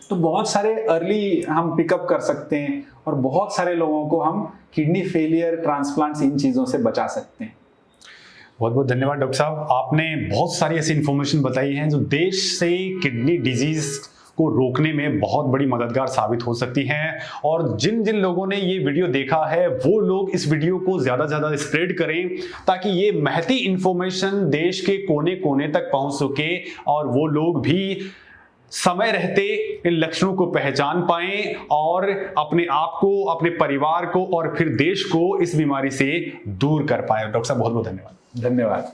तो बहुत सारे अर्ली हम पिकअप कर सकते हैं और बहुत सारे लोगों को हम किडनी फेलियर, ट्रांसप्लांट्स, इन चीज़ों से बचा सकते हैं।
बहुत बहुत धन्यवाद डॉक्टर साहब, आपने बहुत सारी ऐसी इन्फॉर्मेशन बताई हैं जो देश से किडनी डिजीज को रोकने में बहुत बड़ी मददगार साबित हो सकती हैं। और जिन जिन लोगों ने ये वीडियो देखा है वो लोग इस वीडियो को ज़्यादा से ज़्यादा स्प्रेड करें, ताकि ये महती इन्फॉर्मेशन देश के कोने कोने तक पहुंच सके और वो लोग भी समय रहते इन लक्षणों को पहचान पाएं और अपने आप को, अपने परिवार को और फिर देश को इस बीमारी से दूर कर पाए। डॉक्टर साहब बहुत बहुत धन्यवाद।
धन्यवाद।